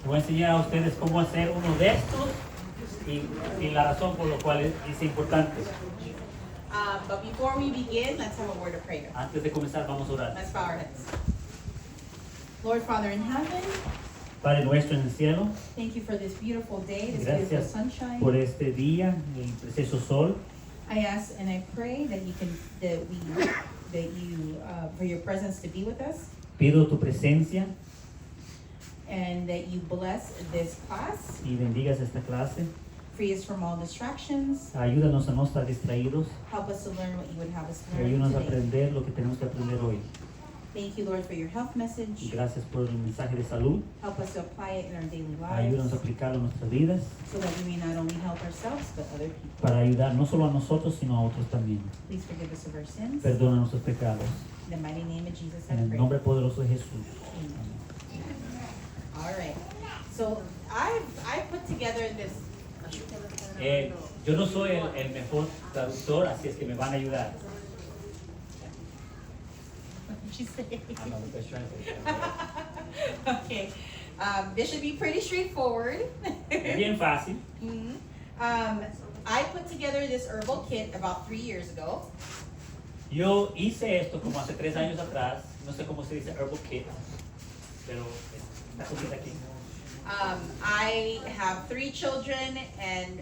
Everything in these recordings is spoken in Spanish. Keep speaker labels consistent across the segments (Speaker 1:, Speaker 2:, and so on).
Speaker 1: Voy a enseñar a ustedes cómo hacer uno de estos y la razón por la cual es importante.
Speaker 2: But before we begin, let's have a word of prayer.
Speaker 1: Antes de comenzar, vamos a orar.
Speaker 2: Let's bow our heads. Lord, Father in heaven,
Speaker 1: Padre nuestro en el cielo,
Speaker 2: thank you for this beautiful day, this beautiful
Speaker 1: gracias
Speaker 2: sunshine.
Speaker 1: por este día, el precioso sol.
Speaker 2: I ask and I pray that for your presence to be with us,
Speaker 1: Pido tu presencia
Speaker 2: and that you bless this class,
Speaker 1: y bendigas esta clase.
Speaker 2: free us from all distractions,
Speaker 1: Ayúdanos a no estar distraídos
Speaker 2: help us to learn what you would have us
Speaker 1: y
Speaker 2: learn
Speaker 1: ayúdanos a
Speaker 2: today.
Speaker 1: aprender lo que tenemos que aprender hoy.
Speaker 2: Thank you, Lord, for your health
Speaker 1: Y
Speaker 2: message.
Speaker 1: gracias por el mensaje de salud.
Speaker 2: Help us to apply it in our daily
Speaker 1: Ayúdanos a
Speaker 2: lives
Speaker 1: aplicarlo en nuestras vidas
Speaker 2: so that we may not only help ourselves but other people.
Speaker 1: para ayudar no solo a nosotros, sino a otros también.
Speaker 2: Please forgive us of our sins.
Speaker 1: Perdona nuestros pecados.
Speaker 2: In the mighty name of Jesus, I
Speaker 1: En el
Speaker 2: pray.
Speaker 1: nombre poderoso de Jesús.
Speaker 2: All right. So I put together this.
Speaker 1: Yo no soy el mejor traductor, así es que me van a ayudar.
Speaker 2: What did you say?
Speaker 1: I'm not the best translator.
Speaker 2: Okay. This should be pretty straightforward.
Speaker 1: Es bien fácil.
Speaker 2: Mhm. I put together this herbal kit about 3 years ago.
Speaker 1: Yo hice esto como hace 3 años atrás. No sé cómo se dice herbal kit, pero esta cosita aquí.
Speaker 2: I have 3 children, and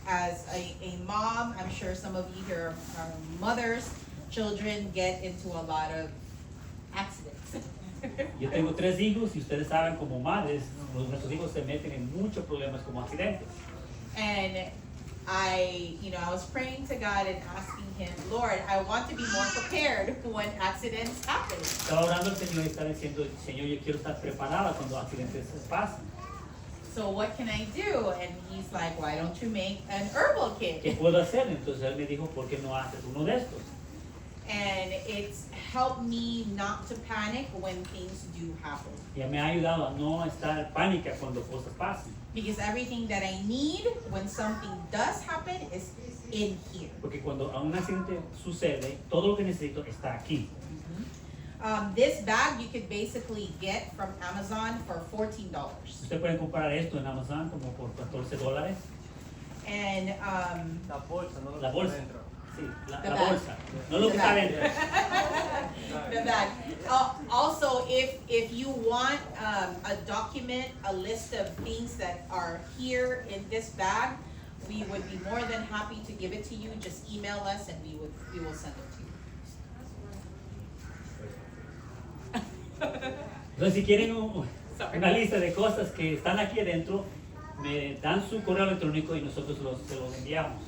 Speaker 2: as a mom, I'm sure some of you here are mothers. Children get into a lot of accidents.
Speaker 1: Yo tengo 3 hijos y ustedes saben como madres, nuestros hijos se meten en muchos problemas como accidentes.
Speaker 2: And I was praying to God and asking Him, Lord, I want to be more prepared when accidents happen.
Speaker 1: Estaba orando al Señor y estaba diciendo, Señor, yo quiero estar preparada cuando accidentes pasen.
Speaker 2: So what can I do? And He's like, why don't you make an herbal
Speaker 1: ¿Qué
Speaker 2: kit?
Speaker 1: puedo hacer? Entonces él me dijo, ¿por qué no haces uno de estos?
Speaker 2: And it's helped me not to panic when things do happen.
Speaker 1: Y me ha ayudado a no estar pánica cuando cosas pasen.
Speaker 2: Because everything that I need when something does happen is in here.
Speaker 1: Porque cuando a un accidente sucede, todo lo que necesito está aquí.
Speaker 2: This bag you could basically get from Amazon for $14.
Speaker 1: Usted puede comprar esto en Amazon como por $14.
Speaker 2: And
Speaker 3: La bolsa, no lo
Speaker 1: La
Speaker 3: que
Speaker 1: bolsa.
Speaker 3: está dentro.
Speaker 1: Sí, la
Speaker 2: The bag.
Speaker 1: bolsa. No lo
Speaker 2: The
Speaker 1: que está
Speaker 2: bag.
Speaker 1: dentro.
Speaker 2: the bag. Also, if you want a document, a list of things that are here in this bag, we would be more than happy to give it to you. Just email us and we will send it to you.
Speaker 1: Entonces, si quieren una lista de cosas que están aquí adentro, me dan su correo electrónico y nosotros se los enviamos.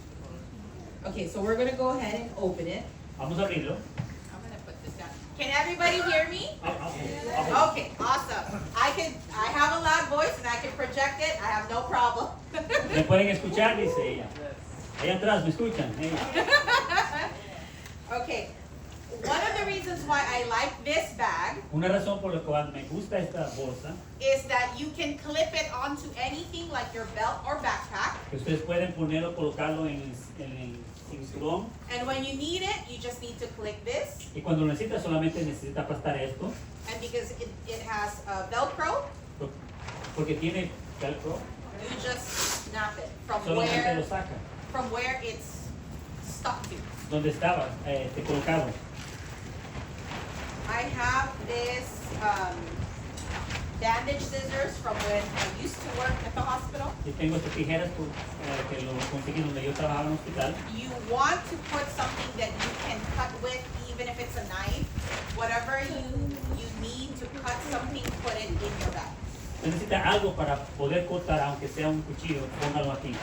Speaker 2: Okay, so we're gonna go ahead and open it.
Speaker 1: Vamos a abrirlo.
Speaker 2: I'm gonna put this down. Can everybody hear me? Okay, awesome. I have a loud voice and I can project it. I have no problem.
Speaker 1: ¿Me pueden escuchar? Dice ella. Allá atrás, ¿me escuchan?
Speaker 2: Okay, one of the reasons why I like this bag
Speaker 1: Una razón por la cual me gusta esta bolsa,
Speaker 2: is that you can clip it onto anything like your belt or backpack.
Speaker 1: que ustedes pueden ponerlo, colocarlo en el cinturón,
Speaker 2: And when you need it, you just need to click this.
Speaker 1: y cuando lo necesita solamente necesita aplastar esto,
Speaker 2: And because it has Velcro,
Speaker 1: porque tiene velcro,
Speaker 2: you just snap it
Speaker 1: solamente lo saca.
Speaker 2: from where it's stuck to.
Speaker 1: Donde estaba colocado.
Speaker 2: I have this bandage scissors from when I used to work at the hospital.
Speaker 1: Yo tengo estas tijeras que lo conseguí donde yo trabajaba en un hospital.
Speaker 2: You want to put something that you can cut with, even if it's a knife. Whatever you need to cut something, put it in your bag.
Speaker 1: Necesita algo para poder cortar, aunque sea un cuchillo, póngalo aquí.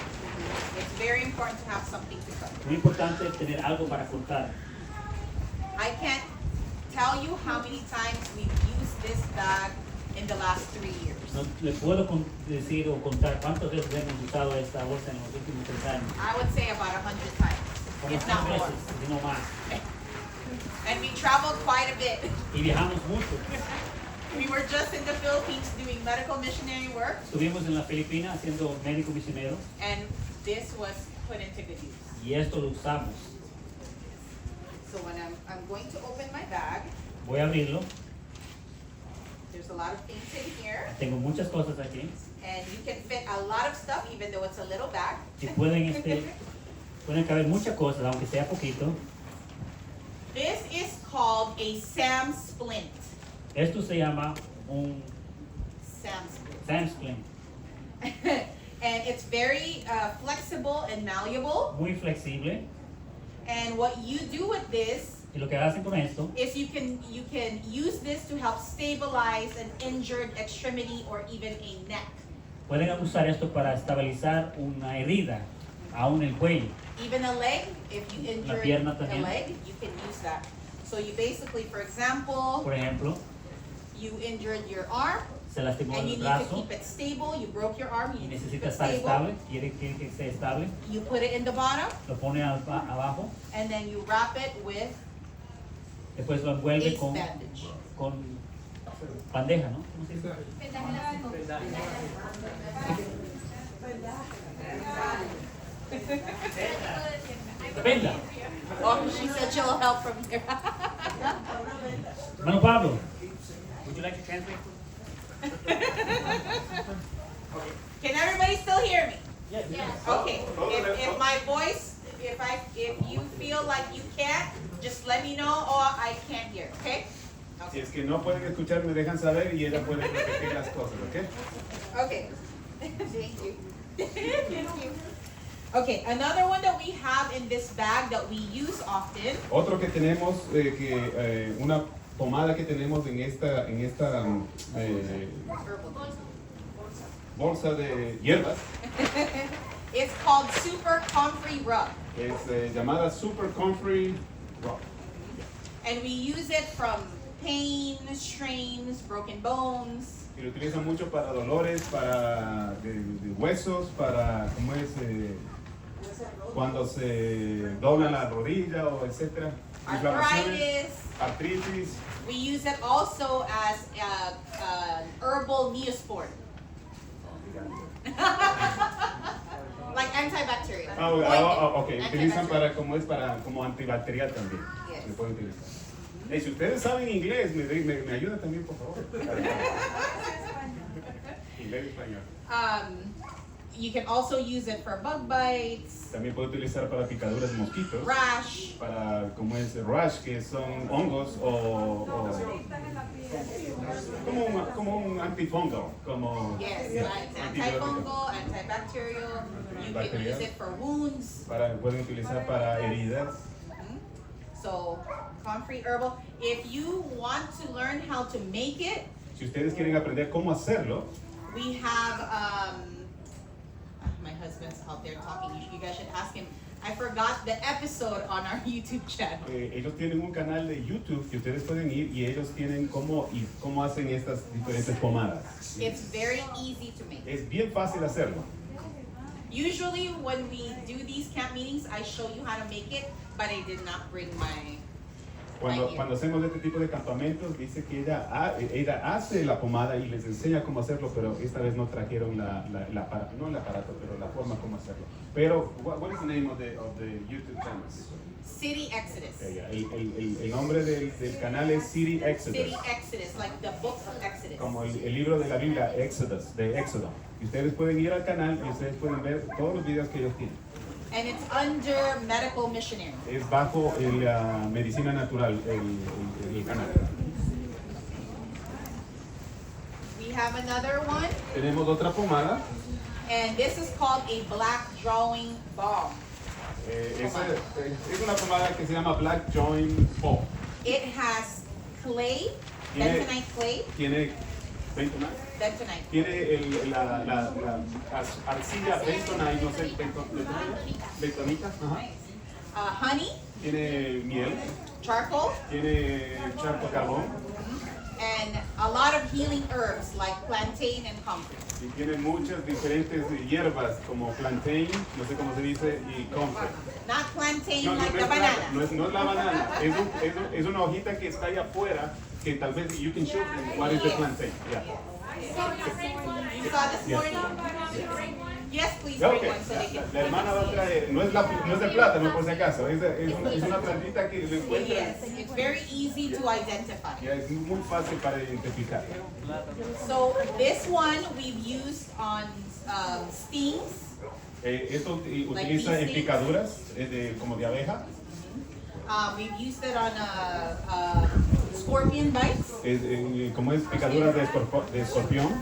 Speaker 2: It's very important to have something to cut.
Speaker 1: Muy importante es tener algo para cortar.
Speaker 2: I can't tell you how many times we've used this bag in the last 3 years.
Speaker 1: No le puedo decir o contar cuántas veces hemos usado esta bolsa en los últimos 3 años.
Speaker 2: I would say about 100 times,
Speaker 1: Como
Speaker 2: if
Speaker 1: 100
Speaker 2: not more.
Speaker 1: veces, si no más.
Speaker 2: And we traveled quite a bit.
Speaker 1: Y viajamos mucho.
Speaker 2: We were just in the Philippines doing medical missionary work,
Speaker 1: Estuvimos en la Filipina haciendo médico misionero
Speaker 2: and this was put into good use.
Speaker 1: y esto lo usamos.
Speaker 2: So when I'm going to open my bag,
Speaker 1: Voy a abrirlo.
Speaker 2: there's there's a lot of things in here,
Speaker 1: Tengo muchas cosas aquí.
Speaker 2: and you can fit a lot of stuff, even though it's a little bag.
Speaker 1: Y pueden caber muchas cosas, aunque sea poquito.
Speaker 2: This is called a Sam splint.
Speaker 1: Esto se llama un
Speaker 2: Sam splint.
Speaker 1: Sam splint.
Speaker 2: And it's very flexible and malleable.
Speaker 1: Muy flexible.
Speaker 2: And what you do with this
Speaker 1: Y lo que hacen con esto
Speaker 2: is you can use this to help stabilize an injured extremity or even a neck.
Speaker 1: pueden usar esto para estabilizar una herida, aún el cuello.
Speaker 2: Even a leg, if you
Speaker 1: La
Speaker 2: injure
Speaker 1: pierna
Speaker 2: a
Speaker 1: también.
Speaker 2: leg, you can use that. So you basically, for example,
Speaker 1: Por ejemplo,
Speaker 2: you injured your arm
Speaker 1: se lastimó
Speaker 2: and you
Speaker 1: el
Speaker 2: need to
Speaker 1: brazo
Speaker 2: keep it stable. You broke your arm,
Speaker 1: y
Speaker 2: you need to keep
Speaker 1: necesita
Speaker 2: it
Speaker 1: estar
Speaker 2: stable.
Speaker 1: estable, quiere que esté estable,
Speaker 2: You put it in the bottom
Speaker 1: lo pone abajo,
Speaker 2: and then you wrap it with
Speaker 1: después lo envuelve
Speaker 2: ace
Speaker 1: con
Speaker 2: bandage.
Speaker 1: bandeja, ¿no? ¿Cómo se dice? Venda.
Speaker 2: Oh, she said she'll help from here.
Speaker 1: Hermano Pablo, would you like to translate?
Speaker 2: Can everybody still hear me?
Speaker 1: Yes.
Speaker 2: Okay, if my voice, if you feel like you can't, just let me know or I can't hear, okay?
Speaker 4: Si es que no pueden escuchar, me dejan saber y ella puede repetir las cosas, ¿ok?
Speaker 2: Okay. Thank you. Thank you. Okay, another one that we have in this bag that we use often
Speaker 4: Otro que tenemos, una pomada que tenemos en esta bolsa de hierbas,
Speaker 2: it's called Super Comfrey Rub.
Speaker 4: es llamada Super Comfrey Rub.
Speaker 2: And we use it from pain, strains, broken bones.
Speaker 4: Y lo utilizan mucho para dolores, para de huesos, para, ¿cómo es? Cuando se dobla la rodilla o etcétera. Inflamaciones,
Speaker 2: Arthritis.
Speaker 4: artritis.
Speaker 2: We use it also as herbal neosporin. Like antibacterial.
Speaker 4: Ok. Utilizan
Speaker 2: Antibacterial.
Speaker 4: para, como antibacterial también.
Speaker 2: Yes.
Speaker 4: Se puede utilizar. Si ustedes saben inglés, me ayuda también, por favor. Inglés y español.
Speaker 2: You can also use it for bug bites,
Speaker 4: También puede utilizar para picaduras de mosquitos.
Speaker 2: rash.
Speaker 4: Para, como es rash, que son hongos o como un antifungal, como
Speaker 2: Yes,
Speaker 4: yeah,
Speaker 2: right.
Speaker 4: antibiótico.
Speaker 2: Antifungal, antibacterial. You can use it for wounds.
Speaker 4: Pueden utilizar para heridas.
Speaker 2: So, comfrey herbal. If you want to learn how to make it,
Speaker 4: Si ustedes quieren aprender cómo hacerlo,
Speaker 2: we have, my husband's out there talking. You guys should ask him. I forgot the episode on our YouTube channel.
Speaker 4: ellos tienen un canal de YouTube que ustedes pueden ir y ellos tienen cómo hacen estas diferentes pomadas.
Speaker 2: It's very easy to make.
Speaker 4: Es bien fácil hacerlo.
Speaker 2: Usually when we do these camp meetings, I show you how to make it, but I did not bring my
Speaker 4: Cuando hacemos este tipo de campamentos, dice que ella hace la pomada y les enseña cómo hacerlo, pero esta vez no trajeron no el aparato, pero la forma como hacerlo. Pero, what is the name of the YouTube channel?
Speaker 2: City Exodus.
Speaker 4: El nombre del canal es City Exodus.
Speaker 2: City Exodus, like the book of Exodus.
Speaker 4: Como el libro de la Biblia, Exodus, de Éxodo. Y ustedes pueden ir al canal y ustedes pueden ver todos los videos que ellos tienen.
Speaker 2: And it's under medical missionary.
Speaker 4: Es bajo la medicina natural, el canal.
Speaker 2: We have another one,
Speaker 4: Tenemos otra pomada.
Speaker 2: and this is called a black drawing balm.
Speaker 4: Es una pomada que se llama Black Joint Balm.
Speaker 2: It has clay,
Speaker 4: Tiene-
Speaker 2: bentonite clay,
Speaker 4: Tiene bentonite.
Speaker 2: bentonite.
Speaker 4: Tiene la arcilla bentonite, no sé, bentonita. Ajá.
Speaker 2: Honey,
Speaker 4: Tiene miel,
Speaker 2: charcoal,
Speaker 4: tiene charco carbón
Speaker 2: and a lot of healing herbs like plantain and comfrey.
Speaker 4: y tiene muchas diferentes hierbas como plantain, no sé cómo se dice, y comfrey.
Speaker 2: Not plantain
Speaker 4: No,
Speaker 2: like the
Speaker 4: es
Speaker 2: banana.
Speaker 4: no es la banana, es una hojita que está allá afuera que tal vez you can show them what is the plantain. Yeah.
Speaker 2: You saw this
Speaker 4: Yeah.
Speaker 2: morning? Yes, please
Speaker 4: Ok,
Speaker 2: bring one so they can.
Speaker 4: la hermana va a traer, no es de plátano por si acaso, es una plantita que le encuentra.
Speaker 2: Yes, it's very easy to identify.
Speaker 4: Ya es muy fácil para identificar.
Speaker 2: So this one we've used on stings.
Speaker 4: Esto
Speaker 2: Like
Speaker 4: utiliza
Speaker 2: bee
Speaker 4: en
Speaker 2: stings?
Speaker 4: picaduras como de abeja.
Speaker 2: We've used it on scorpion bites.
Speaker 4: Como es picaduras de escorpión.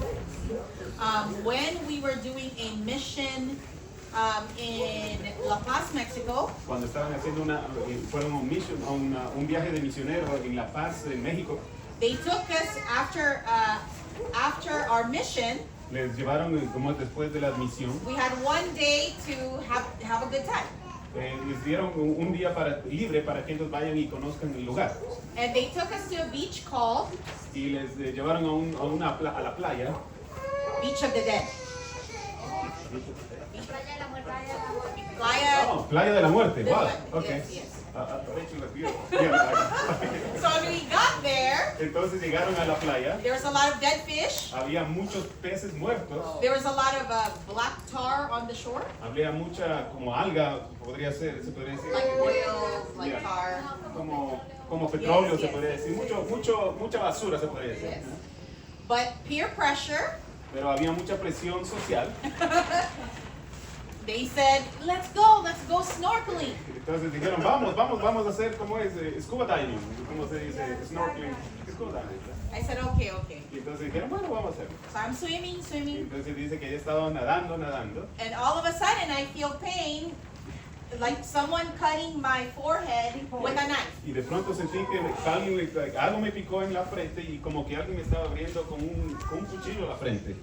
Speaker 2: When we were doing a mission in La Paz, Mexico,
Speaker 4: Cuando estaban haciendo fueron un viaje de misionero en La Paz, en México,
Speaker 2: they took us after our mission.
Speaker 4: les llevaron como después de la misión,
Speaker 2: We had one day to have a good time.
Speaker 4: les dieron un día libre para que ellos vayan y conozcan el lugar.
Speaker 2: And they took us to a beach called
Speaker 4: Y les llevaron a la playa.
Speaker 2: Beach of the Dead. Playa.
Speaker 4: Oh, Playa de la Muerte, wow, okay.
Speaker 2: Yes, yes.
Speaker 4: Rachel, that's beautiful. Yeah.
Speaker 2: So when we got there,
Speaker 4: Entonces llegaron a la playa,
Speaker 2: there was a lot of dead fish.
Speaker 4: había muchos peces muertos,
Speaker 2: There was a lot of black tar on the shore,
Speaker 4: había mucha como alga, se podría decir,
Speaker 2: like oil, like
Speaker 4: Yeah.
Speaker 2: tar.
Speaker 4: como petróleo,
Speaker 2: Yes,
Speaker 4: se
Speaker 2: yes.
Speaker 4: podría decir, mucha basura se podría decir.
Speaker 2: Yes. But peer pressure,
Speaker 4: Pero había mucha presión social,
Speaker 2: they said, let's go snorkeling.
Speaker 4: entonces dijeron, vamos a hacer como es scuba diving, como se dice, snorkeling, scuba diving.
Speaker 2: I said, okay.
Speaker 4: Y entonces dijeron, bueno, vamos a hacerlo.
Speaker 2: So I'm swimming.
Speaker 4: Y entonces dice que ella estaba nadando,
Speaker 2: And all of a sudden I feel pain, like someone cutting my forehead with a knife.
Speaker 4: y de pronto sentí que algo me picó en la frente y como que alguien me estaba abriendo con un cuchillo a la frente.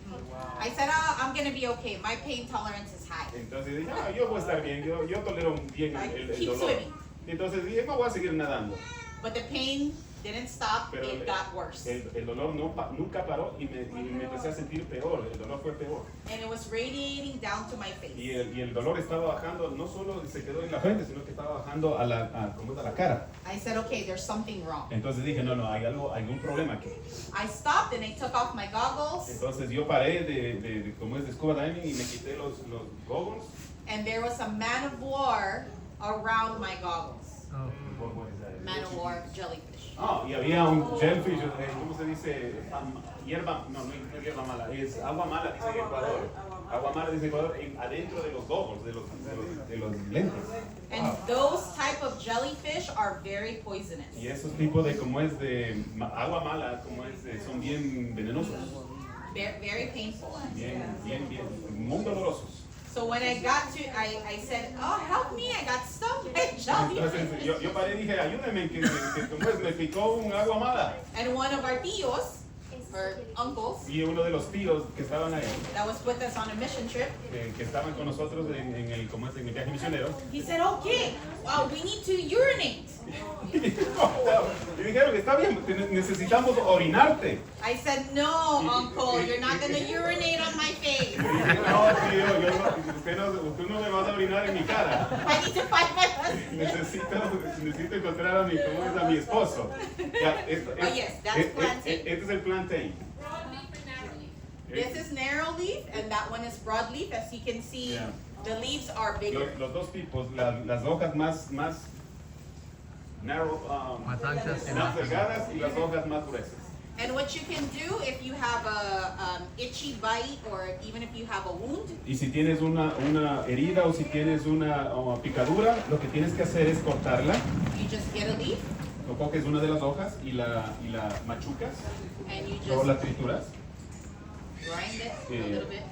Speaker 2: I said, I'm gonna be okay. My pain tolerance is high.
Speaker 4: Entonces dije, yo voy a estar bien, yo tolero bien el
Speaker 2: Keep
Speaker 4: dolor.
Speaker 2: swimming.
Speaker 4: Y entonces dije, no voy a seguir nadando.
Speaker 2: But the pain didn't stop,
Speaker 4: Pero
Speaker 2: it got worse.
Speaker 4: el dolor nunca paró y me empecé a sentir peor, el dolor fue peor.
Speaker 2: And it was radiating down to my face.
Speaker 4: Y el dolor estaba bajando, no solo se quedó en la frente, sino que estaba bajando a la cara.
Speaker 2: I said, okay, there's something wrong.
Speaker 4: Entonces dije, no, hay algún problema aquí.
Speaker 2: I stopped and I took off my goggles,
Speaker 4: Entonces yo paré de como es de scuba diving y me quité los goggles.
Speaker 2: and there was a man of war around my goggles.
Speaker 4: What is that?
Speaker 2: Man of war jellyfish.
Speaker 4: Y había un jellyfish, ¿cómo se dice? Hierba, no es hierba mala, es agua mala, dice en Ecuador. Agua mala, dice Ecuador, adentro de los goggles, de los lentes.
Speaker 2: And those type of jellyfish are very poisonous.
Speaker 4: Y esos tipos de, como es de agua mala, son bien venenosos,
Speaker 2: Very painful.
Speaker 4: bien, muy dolorosos.
Speaker 2: So when I got to, I said, oh, help me, I got stung by jellyfish.
Speaker 4: Entonces yo paré y dije, ayúdeme, que como es, me picó un agua mala.
Speaker 2: And one of our tíos, or uncles,
Speaker 4: Y uno de los tíos que estaban ahí,
Speaker 2: that was with us on a mission trip,
Speaker 4: que estaban con nosotros en el viaje misionero,
Speaker 2: he said, okay, we need to urinate.
Speaker 4: y dijeron que está bien, necesitamos orinarte.
Speaker 2: I said, no, uncle, you're not going to urinate on my face.
Speaker 4: Y dije, no, tío, usted no me va a orinar en mi cara.
Speaker 2: I need to find my husband.
Speaker 4: Necesito encontrar a mi esposo. Ya,
Speaker 2: Oh, yes, that's plantain.
Speaker 4: Este es el plantain.
Speaker 2: This is narrow leaf, and that one is broad leaf. As you can see,
Speaker 4: Yeah.
Speaker 2: the leaves are bigger.
Speaker 4: Los dos tipos, las hojas más narrow,
Speaker 3: Más anchas que
Speaker 4: más delgadas y las hojas más gruesas.
Speaker 2: And what you can do if you have a itchy bite, or even if you have a wound,
Speaker 4: Y si tienes una herida o si tienes una picadura, lo que tienes que hacer es cortarla.
Speaker 2: you just get a leaf
Speaker 4: Lo coges una de las hojas y la machucas,
Speaker 2: and you
Speaker 4: luego la
Speaker 2: just
Speaker 4: trituras.
Speaker 2: grind it a
Speaker 4: eh,
Speaker 2: little bit,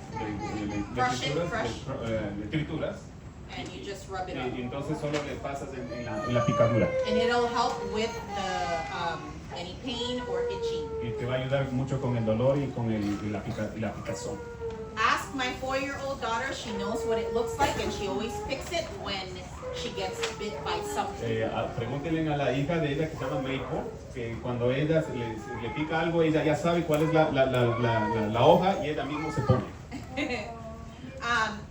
Speaker 4: le
Speaker 2: Crush it,
Speaker 4: trituras,
Speaker 2: crush.
Speaker 4: le trituras
Speaker 2: and you just rub it
Speaker 4: y
Speaker 2: up.
Speaker 4: entonces solo le pasas en la picadura.
Speaker 2: And it'll help with any pain or itching.
Speaker 4: Y te va a ayudar mucho con el dolor y con la picazón.
Speaker 2: Ask my 4-year-old daughter, she knows what it looks like, and she always picks it when she gets bit by something.
Speaker 4: Pregúntenle a la hija de ella que se llama Meiko, que cuando ella le pica algo, ella ya sabe cuál es la hoja y ella mismo se pone.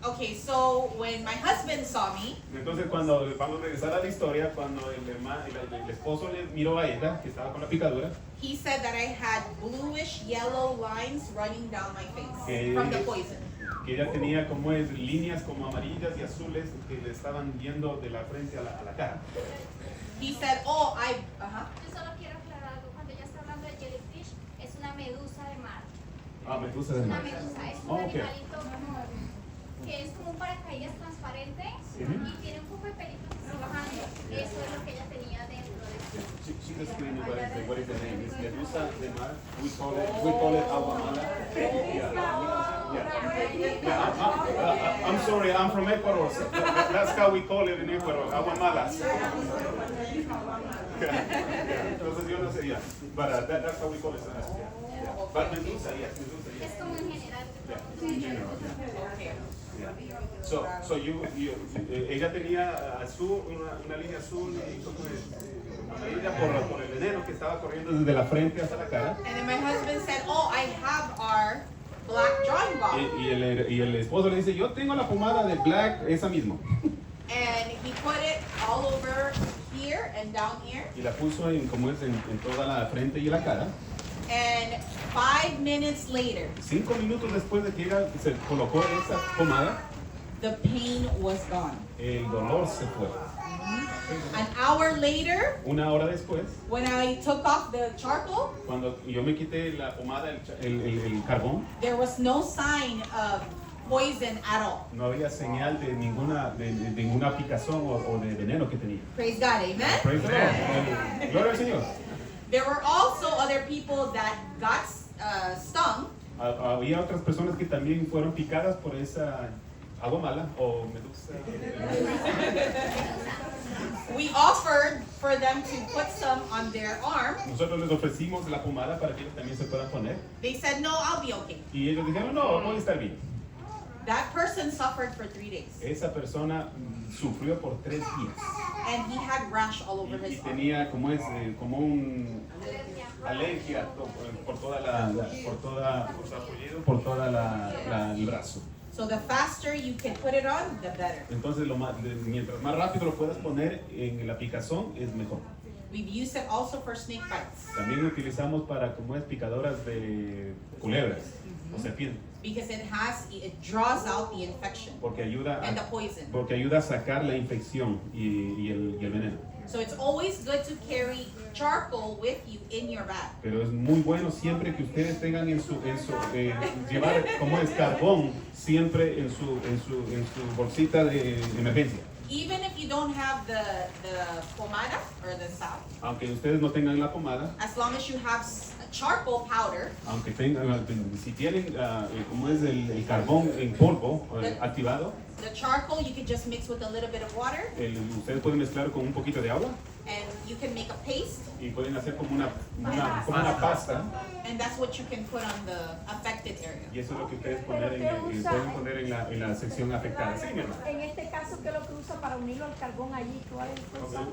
Speaker 2: Okay, so when my husband saw me,
Speaker 4: Entonces cuando vamos a regresar a la historia, cuando el esposo le miró a ella, que estaba con la picadura,
Speaker 2: he said that I had bluish yellow lines running down my face
Speaker 4: que
Speaker 2: from the poison.
Speaker 4: que ella tenía como es líneas como amarillas y azules que le estaban yendo de la frente a la cara.
Speaker 2: He said, oh,
Speaker 5: Yo solo quiero aclarar algo. Cuando ella está hablando de jellyfish, es una medusa de mar.
Speaker 4: Ah, medusa de
Speaker 5: Una
Speaker 4: mar.
Speaker 5: medusa, es un
Speaker 4: Ok.
Speaker 5: animalito que es como un paracaídas transparente y tiene un poco de pelitos así bajando. Eso es lo que ella tenía dentro de su.
Speaker 4: She's explaining what is the name. It's medusa de mar. We call it agua mala. Yeah. I'm sorry, I'm from Ecuador. So that's how we call it in Ecuador, agua mala. Entonces yo no sé, yeah. But that's how we call it. Yeah. But medusa, yes, medusa, yes.
Speaker 5: Es como en general.
Speaker 4: Yeah, in general, yeah. Yeah. So ella tenía azul, una línea azul y como amarilla por el veneno que estaba corriendo desde la frente hasta la cara.
Speaker 2: and then my husband said, oh, I have our black drawing bomb.
Speaker 4: Y el esposo le dice, yo tengo la pomada de black, esa misma.
Speaker 2: And he put it all over here and down here.
Speaker 4: Y la puso en toda la frente y la cara.
Speaker 2: And 5 minutes later,
Speaker 4: 5 minutos después de que ella se colocó esa pomada,
Speaker 2: the pain was gone.
Speaker 4: el dolor se fue.
Speaker 2: An hour later,
Speaker 4: Una hora después,
Speaker 2: when I took off the charcoal,
Speaker 4: cuando yo me quité la pomada, el carbón,
Speaker 2: there was no sign of poison at all.
Speaker 4: no había señal de ninguna picazón o de veneno que tenía.
Speaker 2: Praise God, amen?
Speaker 4: Praise the Lord. Gloria al Señor.
Speaker 2: There were also other people that got stung,
Speaker 4: Había otras personas que también fueron picadas por esa agua mala o medusa.
Speaker 2: We offered for them to put some on their arm.
Speaker 4: Nosotros les ofrecimos la pomada para que ellos también se puedan poner.
Speaker 2: They said, no, I'll be okay.
Speaker 4: Y ellos dijeron, no, voy a estar bien.
Speaker 2: That person suffered for 3 days.
Speaker 4: Esa persona sufrió por 3 días.
Speaker 2: And he had rash all over
Speaker 4: Y
Speaker 2: his arm.
Speaker 4: tenía como un alergia por toda el brazo.
Speaker 2: So the faster you can put it on, the better.
Speaker 4: Entonces mientras más rápido lo puedas poner en la picazón es mejor.
Speaker 2: We've used it also for snake bites
Speaker 4: También lo utilizamos para como es picadoras de culebras o serpientes,
Speaker 2: because it draws out the infection
Speaker 4: porque ayuda
Speaker 2: and the poison.
Speaker 4: a sacar la infección y el veneno.
Speaker 2: So it's always good to carry charcoal with you in your bag.
Speaker 4: Pero es muy bueno siempre que ustedes tengan llevar como es carbón siempre en su bolsita de emergencia.
Speaker 2: Even if you don't have the pomada or the salve,
Speaker 4: Aunque ustedes no tengan la pomada,
Speaker 2: as long as you have charcoal powder,
Speaker 4: si tienen como es el carbón en polvo activado,
Speaker 2: the charcoal you can just mix with a little bit of water
Speaker 4: ustedes pueden mezclar con un poquito de agua
Speaker 2: and you can make a paste,
Speaker 4: y pueden hacer como una pasta,
Speaker 2: and that's what you can put on the affected area.
Speaker 4: y eso es lo que ustedes pueden poner en la sección afectada. Sí, mi hermano.
Speaker 6: En este caso, ¿qué es lo que usa para unirlo al carbón allí? ¿Cuál es el proceso?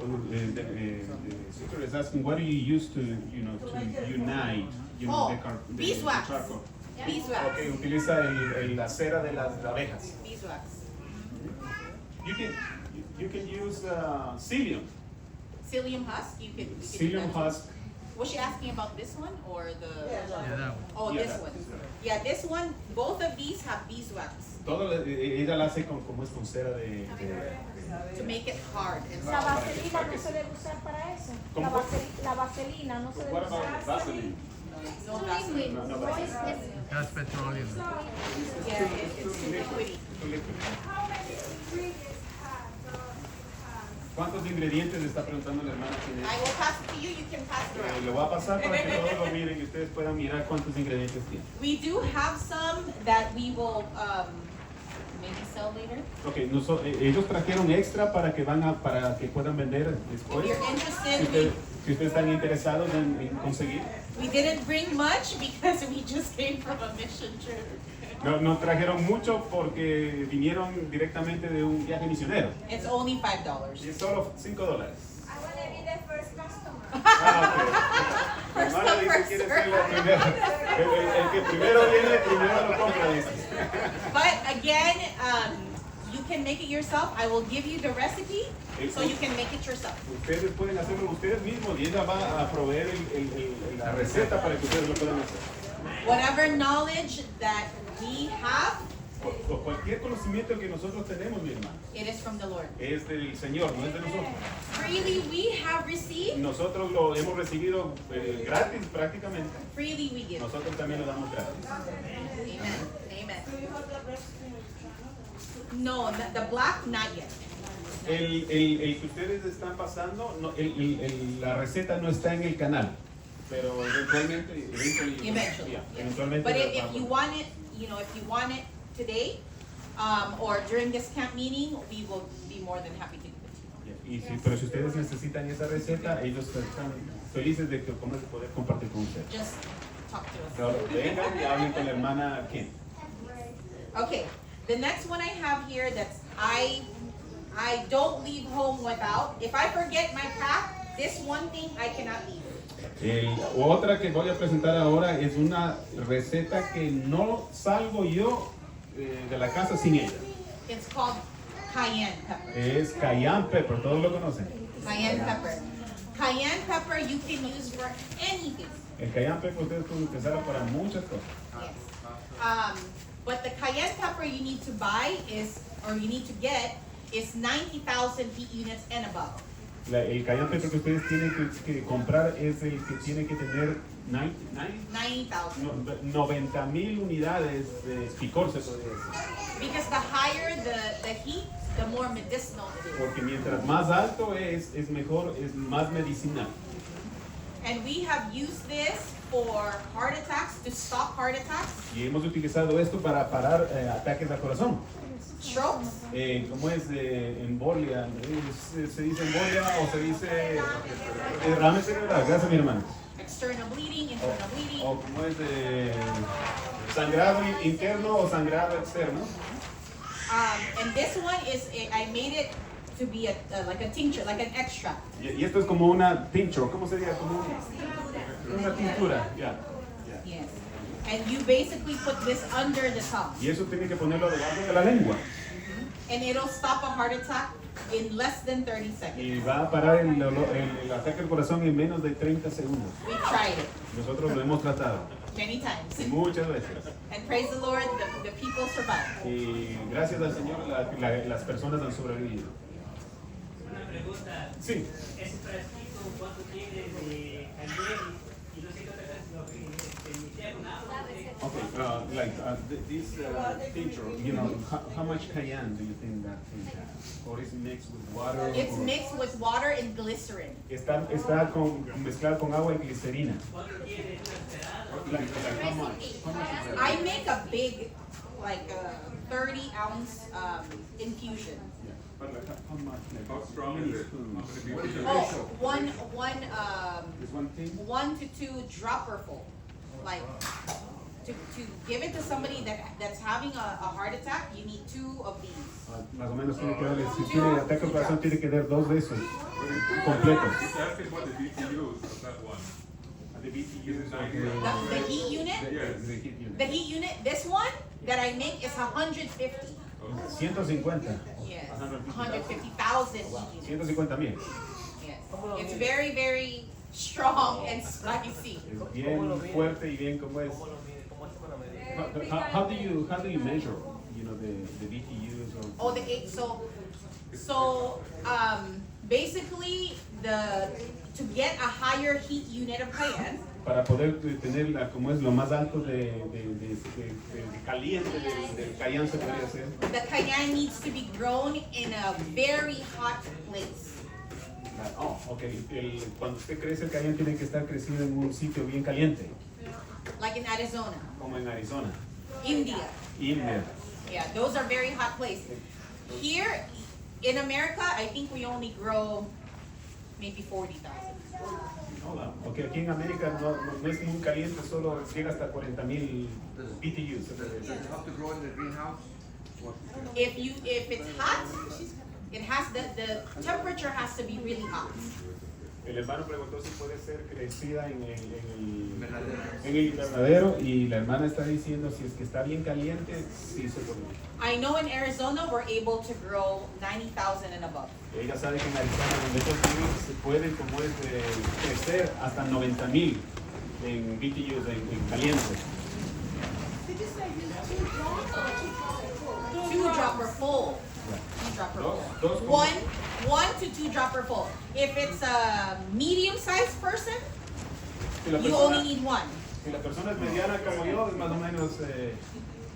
Speaker 4: The sister is asking, what do you use to unite,
Speaker 2: Oh,
Speaker 4: the
Speaker 2: beeswax.
Speaker 4: charcoal?
Speaker 2: Beeswax.
Speaker 4: Okay, utiliza la cera de las abejas.
Speaker 2: Beeswax.
Speaker 4: You can use psyllium.
Speaker 2: Psyllium husk, you can do
Speaker 4: Psyllium
Speaker 2: that.
Speaker 4: husk.
Speaker 2: Was she asking about this one or the?
Speaker 3: Yeah, that one.
Speaker 2: Oh,
Speaker 4: Yeah,
Speaker 2: this
Speaker 4: that-
Speaker 2: one.
Speaker 4: this one.
Speaker 2: Yeah, this one, both of these have beeswax
Speaker 4: Ella la hace como es con cera de
Speaker 2: to make it hard. And
Speaker 6: La
Speaker 2: soft.
Speaker 6: vaselina no se debe usar para eso.
Speaker 4: ¿Cómo?
Speaker 6: La vaselina no se debe
Speaker 4: What
Speaker 6: usar.
Speaker 4: about Vaseline?
Speaker 2: No Vaseline.
Speaker 4: No, Vaseline.
Speaker 3: That's petroleum.
Speaker 2: Yeah, it's liquidy.
Speaker 4: ¿Cuántos ingredientes le está preguntando la hermana?
Speaker 2: I will pass it to you, you can pass it around.
Speaker 4: Lo voy a pasar para que todos lo miren y ustedes puedan mirar cuántos ingredientes tiene.
Speaker 2: We do have some that we will maybe sell later.
Speaker 4: Okay, ellos trajeron extra para que puedan vender después.
Speaker 2: If you're
Speaker 4: Si
Speaker 2: interested,
Speaker 4: ustedes están interesados en conseguir.
Speaker 2: we didn't bring much because we just came from a mission trip.
Speaker 4: No trajeron mucho porque vinieron directamente de un viaje misionero.
Speaker 2: It's only $5.
Speaker 4: Y es solo $5.
Speaker 5: I want to be the first customer.
Speaker 4: La
Speaker 2: First
Speaker 4: hermana
Speaker 2: come,
Speaker 4: dice
Speaker 2: first
Speaker 4: quiere
Speaker 2: serve.
Speaker 4: ser la primera. El que primero viene, primero lo compra, dice.
Speaker 2: But again, you can make it yourself. I will give you the recipe so you can make it yourself.
Speaker 4: Ustedes pueden hacerlo ustedes mismos y ella va a proveer la receta para que ustedes lo puedan hacer.
Speaker 2: Whatever knowledge that we have,
Speaker 4: cualquier conocimiento que nosotros tenemos, mi hermano,
Speaker 2: it is from the Lord.
Speaker 4: es del Señor, no es de nosotros.
Speaker 2: Freely we have received,
Speaker 4: Nosotros lo hemos recibido gratis prácticamente.
Speaker 2: freely we give.
Speaker 4: Nosotros también lo damos gratis.
Speaker 2: Amen. Amen. No, the black, not yet.
Speaker 4: El que ustedes están pasando, no, la receta no está en el canal, pero eventualmente
Speaker 2: Eventually.
Speaker 4: yeah,
Speaker 2: Yes.
Speaker 4: eventualmente
Speaker 2: But
Speaker 4: la
Speaker 2: if
Speaker 4: vamos.
Speaker 2: you want it, if you want it today, or during this camp meeting, we will be more than happy to give it to you.
Speaker 4: Pero si ustedes necesitan esa receta, ellos están felices de que poder compartir con ustedes.
Speaker 2: Just talk to us.
Speaker 4: Ahora, vengan y hablen con la hermana Kim.
Speaker 2: Okay, the next one I have here that's I don't leave home without. If I forget my pack, this one thing I cannot leave.
Speaker 4: Otra que voy a presentar ahora es una receta que no salgo yo de la casa sin ella.
Speaker 2: It's called cayenne pepper.
Speaker 4: Es cayenne pepper, todos lo conocen.
Speaker 2: Cayenne pepper. Cayenne pepper you can use for anything.
Speaker 4: El cayenne pepper ustedes pueden utilizarlo para muchas cosas.
Speaker 2: Yes. But the cayenne pepper you need to buy you need to get is 90,000 heat units and above.
Speaker 4: El cayenne pepper que ustedes tienen que comprar es el que tiene que tener
Speaker 2: 90,000.
Speaker 4: 90,000 unidades de picor, se podría decir.
Speaker 2: Because the higher the heat, the more medicinal it is.
Speaker 4: Porque mientras más alto es mejor, es más medicinal.
Speaker 2: And we have used this for heart attacks, to stop heart attacks,
Speaker 4: Y hemos utilizado esto para parar ataques al corazón.
Speaker 2: strokes,
Speaker 4: ¿Cómo es embolia? ¿Se dice embolia o se dice derrame cerebral? Gracias, mi hermano.
Speaker 2: external bleeding, internal bleeding.
Speaker 4: O como es sangrado interno o sangrado externo.
Speaker 2: And this one is, I made it to be like a tincture, like an extract.
Speaker 4: Y esto es como una tincture, ¿cómo sería? Como una tintura, ya.
Speaker 2: Yes. And you basically put this under the tongue.
Speaker 4: Y eso tiene que ponerlo debajo de la lengua.
Speaker 2: And it'll stop a heart attack in less than 30 seconds.
Speaker 4: Y va a parar el ataque al corazón en menos de 30 segundos.
Speaker 2: We've tried it
Speaker 4: Nosotros lo hemos tratado
Speaker 2: many times.
Speaker 4: muchas veces.
Speaker 2: And praise the Lord, the people survived.
Speaker 4: Y gracias al Señor las personas han sobrevivido.
Speaker 1: Una pregunta.
Speaker 4: Sí.
Speaker 1: Ese frasquito, ¿cuánto tiene de cayenne? Y no sé qué otra cosa,
Speaker 4: This tincture, how much cayenne do you think that thing has? Or is it mixed with water?
Speaker 2: It's mixed with water and glycerin.
Speaker 4: Está mezclado con agua y glicerina.
Speaker 1: ¿Cuánto tiene preparados?
Speaker 4: Like how much?
Speaker 2: I make a big, like a 30-ounce infusion.
Speaker 4: Yeah. But like how much? Like
Speaker 7: How strong is it?
Speaker 2: Oh,
Speaker 4: This one thing?
Speaker 2: 1 to 2 dropperful. Like, to give it to somebody that's having a heart attack, you need 2 of these.
Speaker 4: Más o menos tiene que darle, si tiene ataque al corazón, tiene que dar 2 de esos completos.
Speaker 7: He's asking what the BTUs of that one.
Speaker 4: The BTUs
Speaker 2: The heat unit,
Speaker 7: Yes.
Speaker 4: the heat unit.
Speaker 2: the heat unit, this one that I make is 150.
Speaker 4: 150.
Speaker 2: Yes,
Speaker 4: 150,000.
Speaker 2: 150,000 heat units.
Speaker 4: 150,000.
Speaker 2: Yes, it's very, very strong and spicy.
Speaker 4: Es bien fuerte y bien como es. How do you measure, the BTUs or?
Speaker 2: Oh, the 8. So basically to get a higher heat unit of cayenne,
Speaker 4: Para poder tener como es lo más alto de caliente del cayenne se podría hacer.
Speaker 2: the cayenne needs to be grown in a very hot place.
Speaker 4: Oh, okay. Cuando usted crece el cayenne tiene que estar crecido en un sitio bien caliente,
Speaker 2: Like in Arizona,
Speaker 4: como en Arizona,
Speaker 2: India.
Speaker 4: India.
Speaker 2: Yeah, those are very hot places. Here in America, I think we only grow maybe 40,000.
Speaker 4: Okay, aquí en América no es muy caliente, solo llega hasta 40,000 BTUs.
Speaker 8: Does it have to grow in the greenhouse?
Speaker 2: If it's hot, it has the temperature has to be really hot.
Speaker 4: El hermano preguntó si puede ser crecida en
Speaker 8: Invernadero.
Speaker 4: el invernadero y la hermana está diciendo si es que está bien caliente, sí se puede.
Speaker 2: I know in Arizona we're able to grow 90,000 and above.
Speaker 4: Ella sabe que en Arizona donde estos virus se pueden como es crecer hasta 90,000 en BTUs, en caliente.
Speaker 6: Did you say use 2 drops or 2 drops?
Speaker 2: dropper
Speaker 4: Dos-
Speaker 2: full.
Speaker 4: dos como-
Speaker 2: One to two dropper full. If it's a medium-sized person,
Speaker 4: Si la
Speaker 2: you
Speaker 4: persona-
Speaker 2: only need one.
Speaker 4: Si la persona es mediana como yo, es más o menos.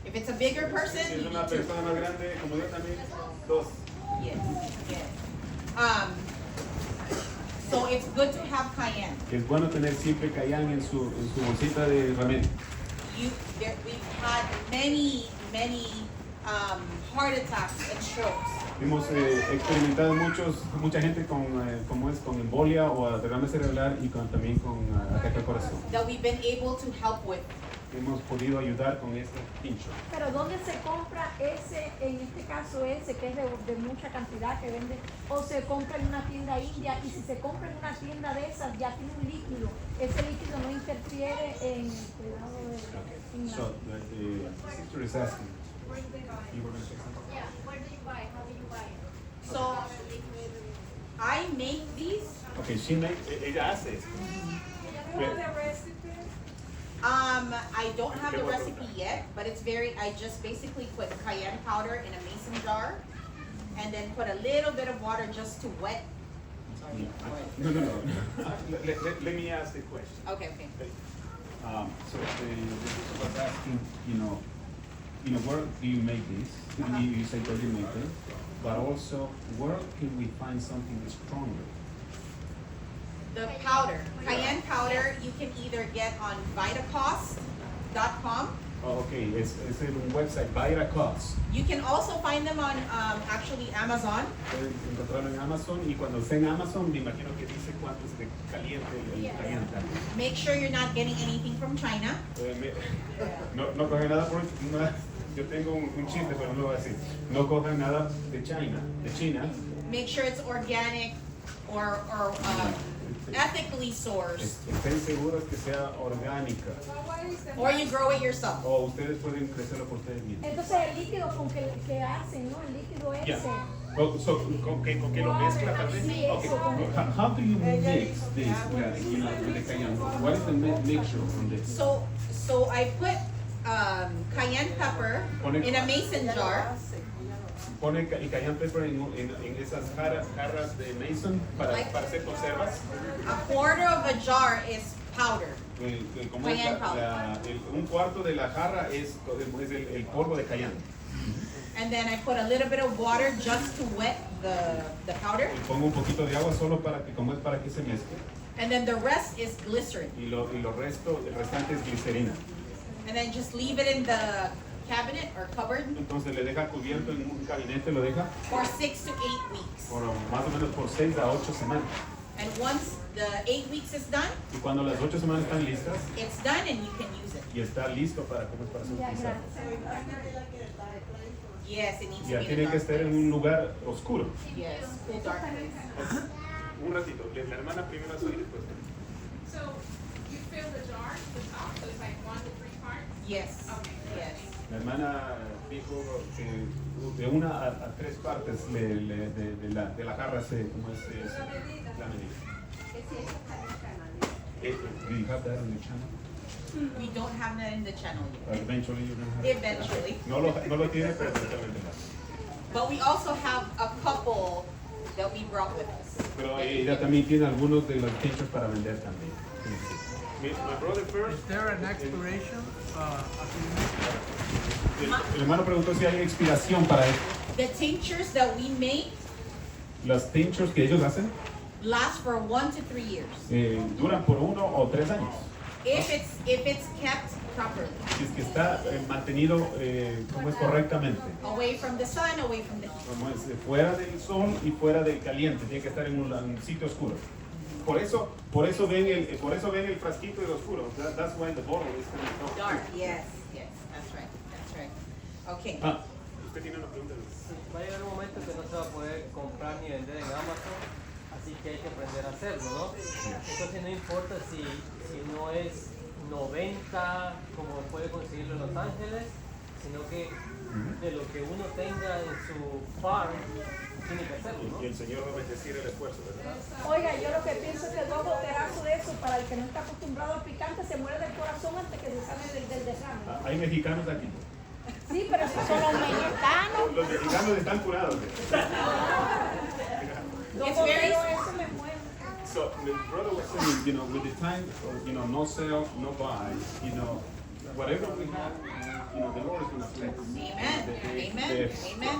Speaker 2: If it's a bigger person,
Speaker 4: Si es
Speaker 2: you
Speaker 4: una
Speaker 2: need two.
Speaker 4: persona más grande como yo también, dos.
Speaker 2: Yes, yes. So it's good to have cayenne.
Speaker 4: Es bueno tener siempre cayenne en su bolsita de herramientas.
Speaker 2: We've had many heart attacks and strokes.
Speaker 4: Hemos experimentado mucha gente con embolia o derrame cerebral y también con ataque al corazón.
Speaker 2: That we've been able to help with.
Speaker 4: Hemos podido ayudar con este pincho.
Speaker 6: Pero ¿dónde se compra ese, en este caso ese, que es de mucha cantidad que vende? ¿O se compra en una tienda india? Y si se compra en una tienda de esas, ya tiene un líquido. Ese líquido no interfiere en el cuidado de
Speaker 4: So the sister is asking. You were going to say something?
Speaker 5: Yeah, where do you buy? How do you buy it?
Speaker 2: So I make these.
Speaker 4: Okay, ella hace esto.
Speaker 2: I don't have the recipe yet, but it's I just basically put cayenne powder in a mason jar and then put a little bit of water just to wet. Sorry.
Speaker 4: No. Let me ask the question.
Speaker 2: Okay.
Speaker 4: So the sister was asking, where do you make this? You say where do you make them, but also where can we find something stronger?
Speaker 2: The powder, cayenne powder, you can either get on vitacost.com.
Speaker 4: Oh, okay, es un website, Vitacost.
Speaker 2: You can also find them on actually Amazon.
Speaker 4: Pueden encontrarlo en Amazon y cuando esté en Amazon me imagino que dice cuánto es de caliente el caliente.
Speaker 2: Make sure you're not getting anything from China.
Speaker 4: No coge nada por yo tengo un chiste pero no lo voy a decir. No cojan nada de China.
Speaker 2: Make sure it's organic or ethically sourced.
Speaker 4: Estén seguros que sea orgánica.
Speaker 2: Or you grow it yourself.
Speaker 4: O ustedes pueden crecerlo por ustedes mismos.
Speaker 6: Entonces el líquido con que hacen, ¿no? El líquido ese.
Speaker 4: Yeah. ¿Con qué lo mezcla tal vez?
Speaker 6: Sí,
Speaker 4: Okay.
Speaker 6: eso, con-
Speaker 4: How do you mix this with the cayenne? What is the mixture on this?
Speaker 2: So I put cayenne pepper in a mason jar.
Speaker 4: Pone el cayenne pepper en esas jarras de mason para hacer conservas.
Speaker 2: A quarter of a jar is powder.
Speaker 4: Como es
Speaker 2: Cayenne powder.
Speaker 4: un cuarto de la jarra es el polvo de cayenne.
Speaker 2: And then I put a little bit of water just to wet the powder.
Speaker 4: Y pongo un poquito de agua solo para que se mezcle.
Speaker 2: And then the rest is glycerin.
Speaker 4: Y el restante es glicerina.
Speaker 2: And then just leave it in the cabinet or cupboard
Speaker 4: Entonces le deja cubierto en un gabinete, lo deja
Speaker 2: for 6 to 8 weeks.
Speaker 4: por más o menos por 6 a 8 semanas.
Speaker 2: And once the 8 weeks is done,
Speaker 4: Y cuando las 8 semanas están listas
Speaker 2: it's done and you can use it.
Speaker 4: y está listo para ser
Speaker 6: Ya,
Speaker 4: utilizado.
Speaker 6: gracias.
Speaker 2: Yes, it needs
Speaker 4: Ya
Speaker 2: to be
Speaker 4: tiene
Speaker 2: in a
Speaker 4: que
Speaker 2: dark
Speaker 4: estar en
Speaker 2: place.
Speaker 4: un lugar oscuro.
Speaker 2: Yes, cool dark place.
Speaker 4: Un ratito, la hermana primero hace y después.
Speaker 9: So you fill the jar, the top, so it's like 1 to 3 parts?
Speaker 2: Yes,
Speaker 9: Okay.
Speaker 2: yes.
Speaker 4: La hermana dijo que de 1 a 3 partes de la jarra como es la medida. Do you have that on the channel?
Speaker 2: We don't have that in the channel yet.
Speaker 4: Eventually you're gonna have it.
Speaker 2: Eventually.
Speaker 4: No lo tiene, pero eventualmente va.
Speaker 2: But we also have a couple that we brought with us.
Speaker 4: Pero ella también tiene algunos de los tinctures para vender también. My brother first.
Speaker 3: Is there an expiration?
Speaker 4: El hermano preguntó si hay expiración para esto.
Speaker 2: The tinctures that we make
Speaker 4: Las tinctures que ellos hacen
Speaker 2: last for 1 to 3 years.
Speaker 4: Duran por 1 o 3 años.
Speaker 2: If it's kept properly.
Speaker 4: Si es que está mantenido como es correctamente.
Speaker 2: Away from the sun, away from the heat.
Speaker 4: Como es fuera del sol y fuera del caliente. Tiene que estar en un sitio oscuro. Por eso ven el frasquito de oscuro. That's why the bottle is kind of
Speaker 2: Dark, yes, that's right. Okay.
Speaker 4: Usted tiene una pregunta.
Speaker 3: Va a llegar un momento que no se va a poder comprar ni vender en Amazon, así que hay que aprender a hacerlo, ¿no? Entonces no importa si no es 90 como puede conseguirlo en Los Ángeles, sino que de lo que uno tenga en su farm, tiene que hacerlo, ¿no?
Speaker 4: Y el Señor va a bendecir el esfuerzo, ¿verdad?
Speaker 6: Oiga, yo lo que pienso es que 2 boterazos de eso, para el que no está acostumbrado al picante, se muere del corazón antes que se sale del derrame.
Speaker 4: Hay mexicanos aquí.
Speaker 6: Sí, pero esos son los mexicanos.
Speaker 4: Los Digamos, están curados.
Speaker 2: It's very,
Speaker 4: So the brother was saying, you know, with the time, you know, no sell, no buy, you know, whatever we have, you know, the Lord is going to bless.
Speaker 2: amen, amen.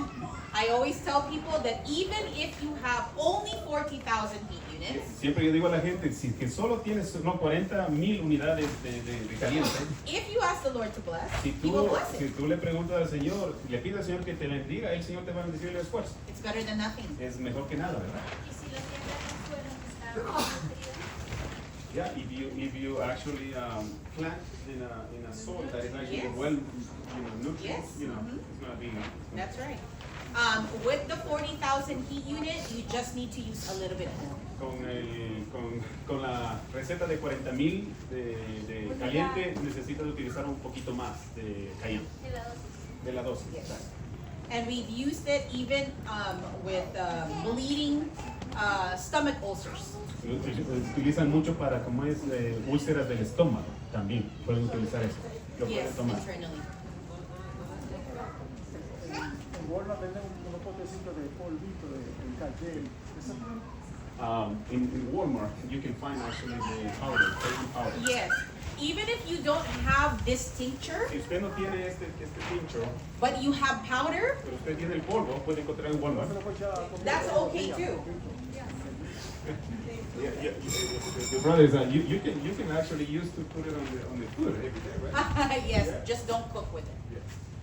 Speaker 2: I always tell people that even if you have only 40,000 heat units,
Speaker 4: Siempre yo digo a la gente, si que solo tienes 40,000 unidades de caliente,
Speaker 2: if you ask the Lord to bless,
Speaker 4: si
Speaker 2: He will bless
Speaker 4: si
Speaker 2: it.
Speaker 4: tú le preguntas al Señor, le pides al Señor que te bendiga, el Señor te va a bendecir el esfuerzo.
Speaker 2: It's better than nothing.
Speaker 4: Es mejor que nada, ¿verdad?
Speaker 5: Y si lo siembras en suelo que está nutrido,
Speaker 4: Yeah, if you actually plant in a soil that is actually
Speaker 2: Yes.
Speaker 4: well, you know, nutrient,
Speaker 2: Yes.
Speaker 4: you know,
Speaker 2: Mhm.
Speaker 4: it's gonna be.
Speaker 2: That's right. With the 40,000 heat unit, you just need to use a little bit more.
Speaker 4: Con la receta de 40,000 de caliente, necesitas utilizar un poquito más de caliente,
Speaker 5: de la dosis.
Speaker 4: de la dosis.
Speaker 2: Yes. And we've used it even with bleeding stomach ulcers.
Speaker 4: Utilizan mucho para como es úlceras del estómago, también pueden utilizar eso. Lo
Speaker 2: Yes,
Speaker 4: pueden tomar.
Speaker 2: internally.
Speaker 10: En Walmart venden unos potecitos de polvito de cayenne. ¿Eso
Speaker 4: In Walmart, you can find actually the powder, baking powder.
Speaker 2: Yes. Even if you don't have this tincture,
Speaker 4: Si usted no tiene este pincho,
Speaker 2: but you have powder,
Speaker 4: pero usted tiene el polvo, puede encontrar en Walmart.
Speaker 2: that's okay too.
Speaker 4: The brothers, you can actually use to put it on the food every day, right?
Speaker 2: Yes, just don't cook with it.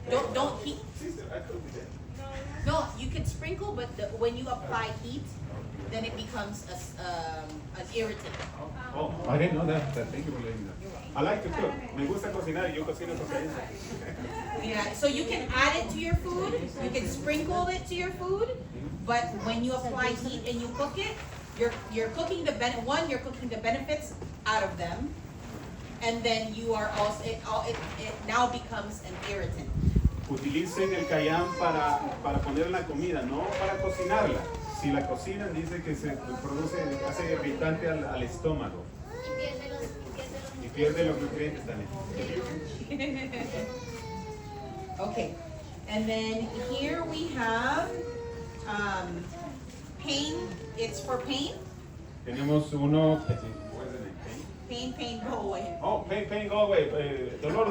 Speaker 4: Yeah.
Speaker 2: Don't heat.
Speaker 4: Sister, I told you that.
Speaker 2: No, you can sprinkle, but when you apply heat, then it becomes an irritant.
Speaker 4: Oh, I didn't know that. Thank you for letting me know. I like to cook. Me gusta cocinar y yo cocino con cariño.
Speaker 2: Yeah, so you can add it to your food, you can sprinkle it to your food, but when you apply heat and you cook it, you're cooking you're cooking the benefits out of them, and then you are also it now becomes an irritant.
Speaker 4: Utilicen el cayán para poner en la comida, no para cocinarla. Si la cocinan, dice que se produce, hace irritante al estómago y pierde los nutrientes también.
Speaker 2: Okay, and then here we have pain. It's for pain.
Speaker 4: Tenemos uno.
Speaker 2: Pain, go away.
Speaker 4: Oh, pain, go away. Dolor,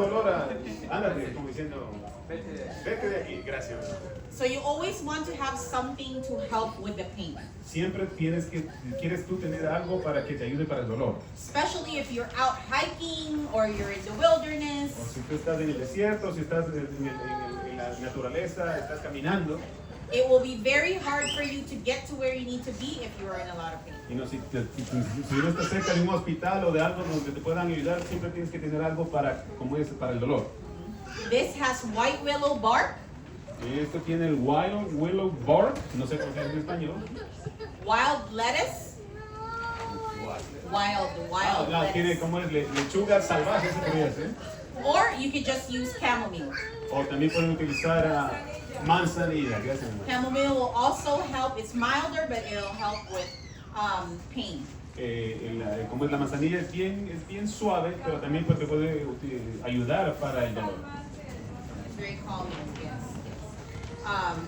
Speaker 4: ándate, como diciendo, vete de aquí, gracias.
Speaker 2: So you always want to have something to help with the pain,
Speaker 4: Siempre quieres tú tener algo para que te ayude para el dolor.
Speaker 2: especially if you're out hiking or you're in the
Speaker 4: O
Speaker 2: wilderness.
Speaker 4: si tú estás en el desierto, si estás en la naturaleza, estás caminando.
Speaker 2: It will be very hard for you to get to where you need to be if you are in a lot of pain.
Speaker 4: Y no, si no estás cerca de un hospital o de algo donde te puedan ayudar, siempre tienes que tener algo para el dolor.
Speaker 2: This has white willow bark,
Speaker 4: Esto tiene el willow bark, no sé cómo se dice en español.
Speaker 2: wild lettuce, wild
Speaker 4: Tiene
Speaker 2: lettuce.
Speaker 4: como es lechuga salvaje, eso quería decir.
Speaker 2: Or you could just use chamomile.
Speaker 4: O también pueden utilizar manzanilla, gracias.
Speaker 2: Chamomile will also help. It's milder, but it'll help with pain.
Speaker 4: Como es la manzanilla es bien suave, pero también pues, te puede ayudar para el dolor.
Speaker 2: It's very calming. Yes.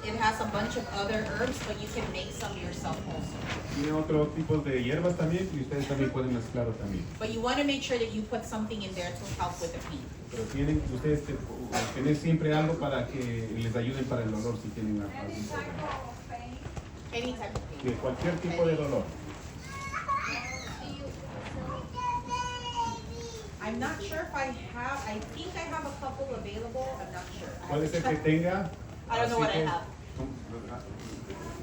Speaker 2: It has a bunch of other herbs, but you can make some yourself also.
Speaker 4: Tiene otro tipo de hierbas también y ustedes también pueden mezclarlo también.
Speaker 2: But you want to make sure that you put something in there to help with the pain.
Speaker 4: Pero tienen ustedes tener siempre algo para que les ayuden para el dolor si tienen algún problema.
Speaker 2: Any type of pain.
Speaker 4: De cualquier tipo de dolor.
Speaker 2: I'm not sure if I have. I think I have a couple available. I'm not sure. I
Speaker 4: Puede ser que tenga.
Speaker 2: I don't know what I have.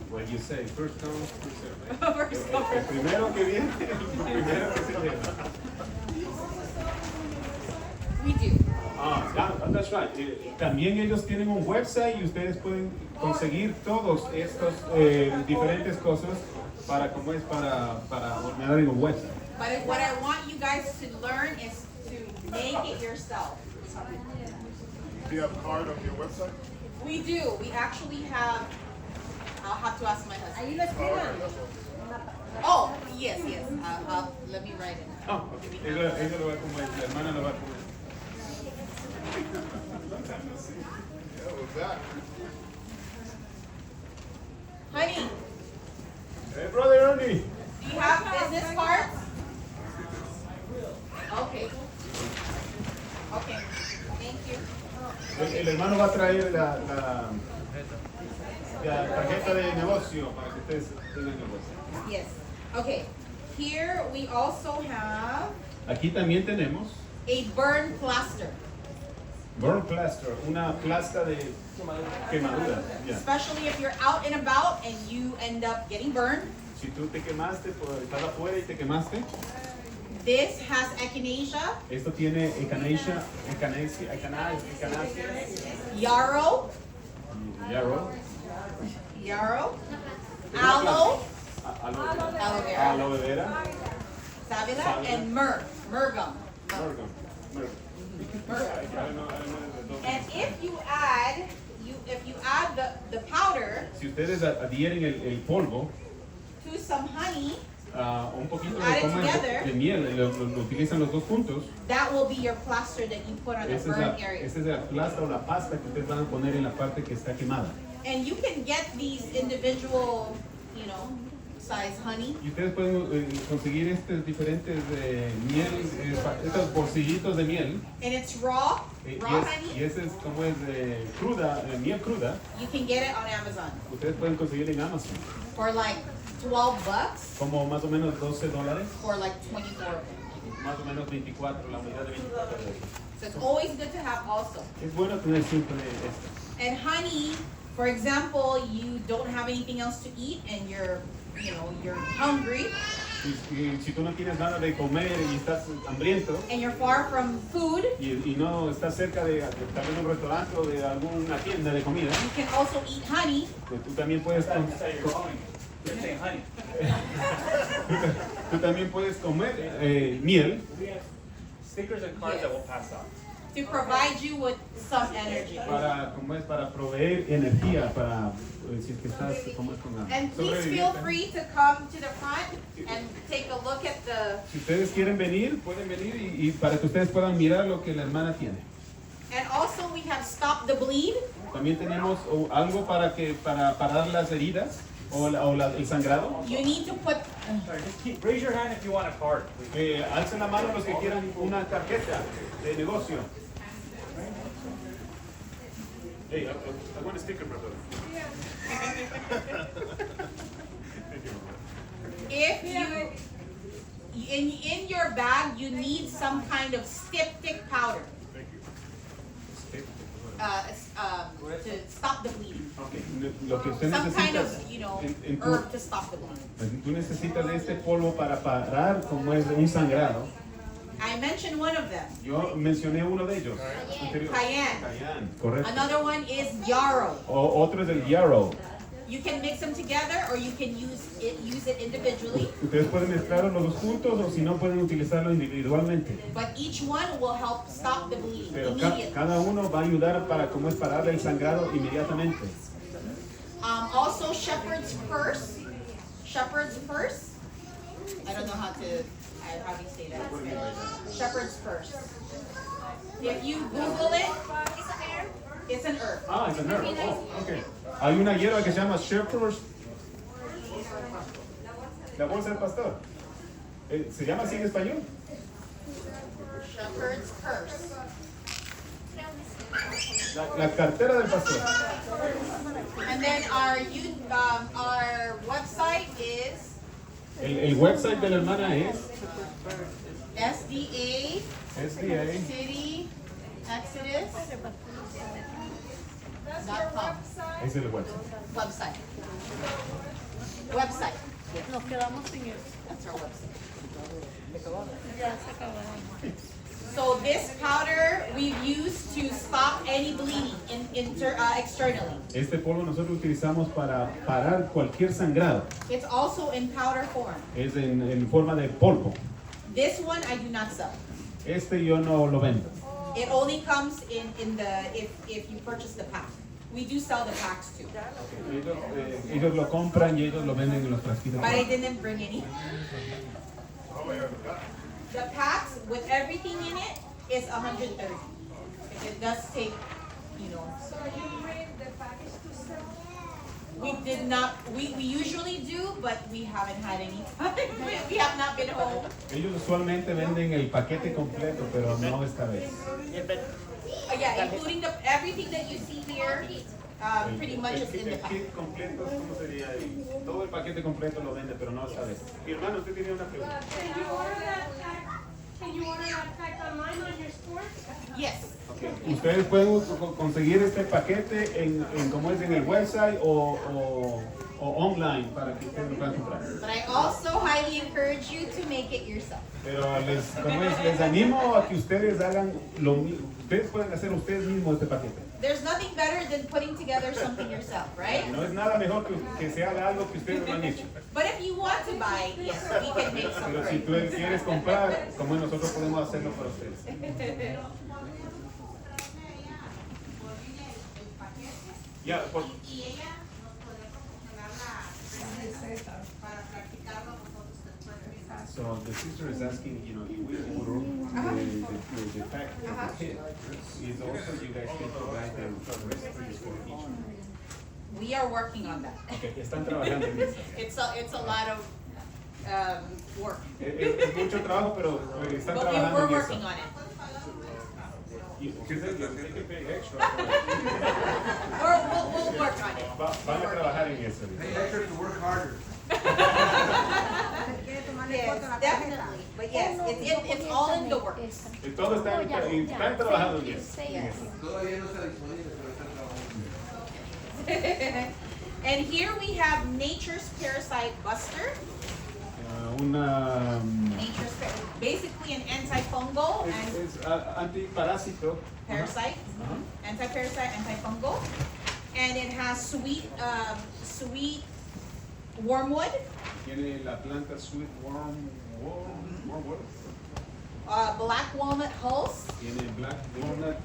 Speaker 4: What you say, first come, first serve, right?
Speaker 2: First come,
Speaker 4: El
Speaker 2: first
Speaker 4: primero que viene, el primero que se lleva.
Speaker 2: We do.
Speaker 4: That's right. También ellos tienen un website y ustedes pueden conseguir todos estos diferentes cosas para como es para ordenar en un website.
Speaker 2: But what I want you guys to learn is to make it yourself.
Speaker 7: Do you have a card on your website?
Speaker 2: We do. We actually have. I'll have to ask my husband. Oh, yes. Let me write it.
Speaker 4: Oh, okay. Ella lo va a comer, la hermana lo va a comer.
Speaker 7: What was that?
Speaker 2: Honey,
Speaker 4: Hey, brother Ernie.
Speaker 2: do you have business cards? Okay. Okay, thank you.
Speaker 4: El hermano va a traer la tarjeta de negocio para que ustedes tengan negocio.
Speaker 2: Yes. Okay. Here we also have
Speaker 4: Aquí también tenemos
Speaker 2: a burn plaster.
Speaker 4: burn plaster, una plasta de quemadura. Ya.
Speaker 2: Especially if you're out and about and you end up getting burned.
Speaker 4: Si tú te quemaste, estás afuera y te quemaste,
Speaker 2: This has echinacea,
Speaker 4: esto tiene echinacea,
Speaker 2: yarrow,
Speaker 4: yarrow,
Speaker 2: aloe,
Speaker 4: aloe vera,
Speaker 2: aloe vera, savila, and myrrh, myrrh gum.
Speaker 4: myrrh. I don't know the
Speaker 2: And if you add the powder
Speaker 4: Si ustedes adhieren el polvo
Speaker 2: to some honey,
Speaker 4: un poquito
Speaker 2: Add it
Speaker 4: de,
Speaker 2: together.
Speaker 4: de miel, lo utilizan los dos juntos,
Speaker 2: that will be your plaster that you put on the burn area.
Speaker 4: esa es la plasta o la pasta que ustedes van a poner en la parte que está quemada.
Speaker 2: And you can get these individual, size honey.
Speaker 4: Y ustedes pueden conseguir estos diferentes miel, estos bolsillitos de miel.
Speaker 2: And it's raw honey.
Speaker 4: Y ese es como es cruda, miel cruda.
Speaker 2: You can get it on Amazon
Speaker 4: Ustedes pueden conseguir en Amazon.
Speaker 2: for like $12,
Speaker 4: Como más o menos $12.
Speaker 2: for like 24 of them.
Speaker 4: Más o menos 24, la unidad de 24 de esto.
Speaker 2: So it's always good to have also.
Speaker 4: Es bueno tener siempre esto.
Speaker 2: And honey, for example, you don't have anything else to eat and you're hungry
Speaker 4: Si tú no tienes nada de comer y estás hambriento
Speaker 2: and you're far from food,
Speaker 4: y no estás cerca de tal vez un restaurante o de alguna tienda de comida,
Speaker 2: you can also eat honey.
Speaker 4: pues tú también puedes tú también puedes comer miel
Speaker 11: Stickers and cards that will pass out.
Speaker 2: To provide you with some energy.
Speaker 4: para proveer energía para si es que estás como es con la
Speaker 2: And please feel free to come to the front and take a look at the.
Speaker 4: Si ustedes quieren venir, pueden venir y para que ustedes puedan mirar lo que la hermana tiene.
Speaker 2: And also we have Stop the Bleed.
Speaker 4: También tenemos algo para parar las heridas o el sangrado.
Speaker 2: You need to put.
Speaker 11: Sorry, just raise your hand if you want a card, please.
Speaker 4: Alcen la mano los que quieran una tarjeta de negocio. Hey, I want a sticker, brother.
Speaker 2: If you in your bag you need some kind of styptic powder. To stop the bleeding.
Speaker 4: Okay. Lo que usted
Speaker 2: Some kind
Speaker 4: necesita
Speaker 2: of, herb to stop the bleeding.
Speaker 4: tú necesitas de este polvo para parar como es un sangrado.
Speaker 2: I mentioned one of them.
Speaker 4: Yo mencioné uno de ellos.
Speaker 2: Cayenne.
Speaker 4: Correcto.
Speaker 2: Another one is yarrow.
Speaker 4: Otro es el yarrow.
Speaker 2: You can mix them together or you can use it individually.
Speaker 4: Ustedes pueden mezclarlos los dos juntos o si no pueden utilizarlo individualmente.
Speaker 2: But each one will help stop the bleeding
Speaker 4: Pero
Speaker 2: immediately.
Speaker 4: cada uno va a ayudar para como es parar el sangrado inmediatamente.
Speaker 2: Also shepherd's purse. Shepherd's purse. I don't know how do you say that? Shepherd's purse. If you Google it, it's an herb.
Speaker 4: Ah, es un herb. Oh, okay. Hay una hierba que se llama shepherd's. La bolsa del pastor. ¿Se llama así en español?
Speaker 2: Shepherd's purse.
Speaker 4: La cartera del pastor.
Speaker 2: And then our website is
Speaker 4: El website de la hermana es
Speaker 2: SDA City Exodus.
Speaker 4: Es el website.
Speaker 2: Website.
Speaker 6: Nos quedamos sin eso.
Speaker 2: That's our website.
Speaker 6: Ya se acabaron.
Speaker 2: So this powder we've used to stop any bleeding externally.
Speaker 4: Este polvo nosotros utilizamos para parar cualquier sangrado.
Speaker 2: It's also in powder form.
Speaker 4: Es en forma de polvo.
Speaker 2: This one I do not sell.
Speaker 4: Este yo no lo vendo.
Speaker 2: It only comes in the if you purchase the pack. We do sell the packs too.
Speaker 4: Ellos lo compran y ellos lo venden en los frasquitos.
Speaker 2: But I didn't bring any. The packs with everything in it is 130. It does take,
Speaker 9: So you bring the package to sell?
Speaker 2: we did not, we usually do, but we haven't had any time. We have not been home.
Speaker 4: Ellos usualmente venden el paquete completo, pero no esta vez.
Speaker 2: Yeah, including everything that you see here, pretty much is in the
Speaker 4: El
Speaker 2: pack.
Speaker 4: kit completo, ¿cómo sería? Todo el paquete completo lo vende, pero no esta vez. Mi hermano, usted tenía una pregunta.
Speaker 9: Can you order that pack online on your store?
Speaker 2: Yes.
Speaker 4: Ustedes pueden conseguir este paquete en como es en el website o online para que ustedes lo puedan comprar.
Speaker 2: But I also highly encourage you to make it yourself.
Speaker 4: Pero les animo a que ustedes hagan lo mismo. Ustedes pueden hacer ustedes mismos este paquete.
Speaker 2: There's nothing better than putting together something yourself, right?
Speaker 4: No es nada mejor que se haga algo que ustedes no han hecho.
Speaker 2: But if you want to buy, yes, we can make some
Speaker 4: Pero si
Speaker 2: for
Speaker 4: tú
Speaker 2: you.
Speaker 4: quieres comprar, como nosotros podemos hacerlo para ustedes. Ya, por,
Speaker 12: Y ella nos puede proporcionar la receta para practicarlo nosotros después de esa.
Speaker 4: so the sister is asking, if we order the pack of the kit, is also you guys can provide the recipes for each one.
Speaker 2: We are working on that.
Speaker 4: Okay, están trabajando en eso.
Speaker 2: It's a lot of work.
Speaker 4: Es mucho trabajo, pero están
Speaker 2: But
Speaker 4: trabajando
Speaker 2: we're
Speaker 4: en
Speaker 2: working
Speaker 4: eso.
Speaker 2: on it.
Speaker 4: They can pay extra.
Speaker 2: We'll work on it.
Speaker 4: Van a trabajar en eso.
Speaker 8: Pay extra to work harder.
Speaker 2: Yes, definitely. But yes, it's all in the works.
Speaker 4: Todo están trabajando en eso.
Speaker 2: Yes.
Speaker 8: Todavía no está disponible, pero están trabajando.
Speaker 2: And here we have Nature's Parasite Buster. Basically an antifungal and
Speaker 4: Es antiparásito.
Speaker 2: parasite, anti-parasite, antifungal, and it has sweet wormwood,
Speaker 4: Tiene la planta sweet wormwood.
Speaker 2: black walnut hulls,
Speaker 4: Tiene black walnut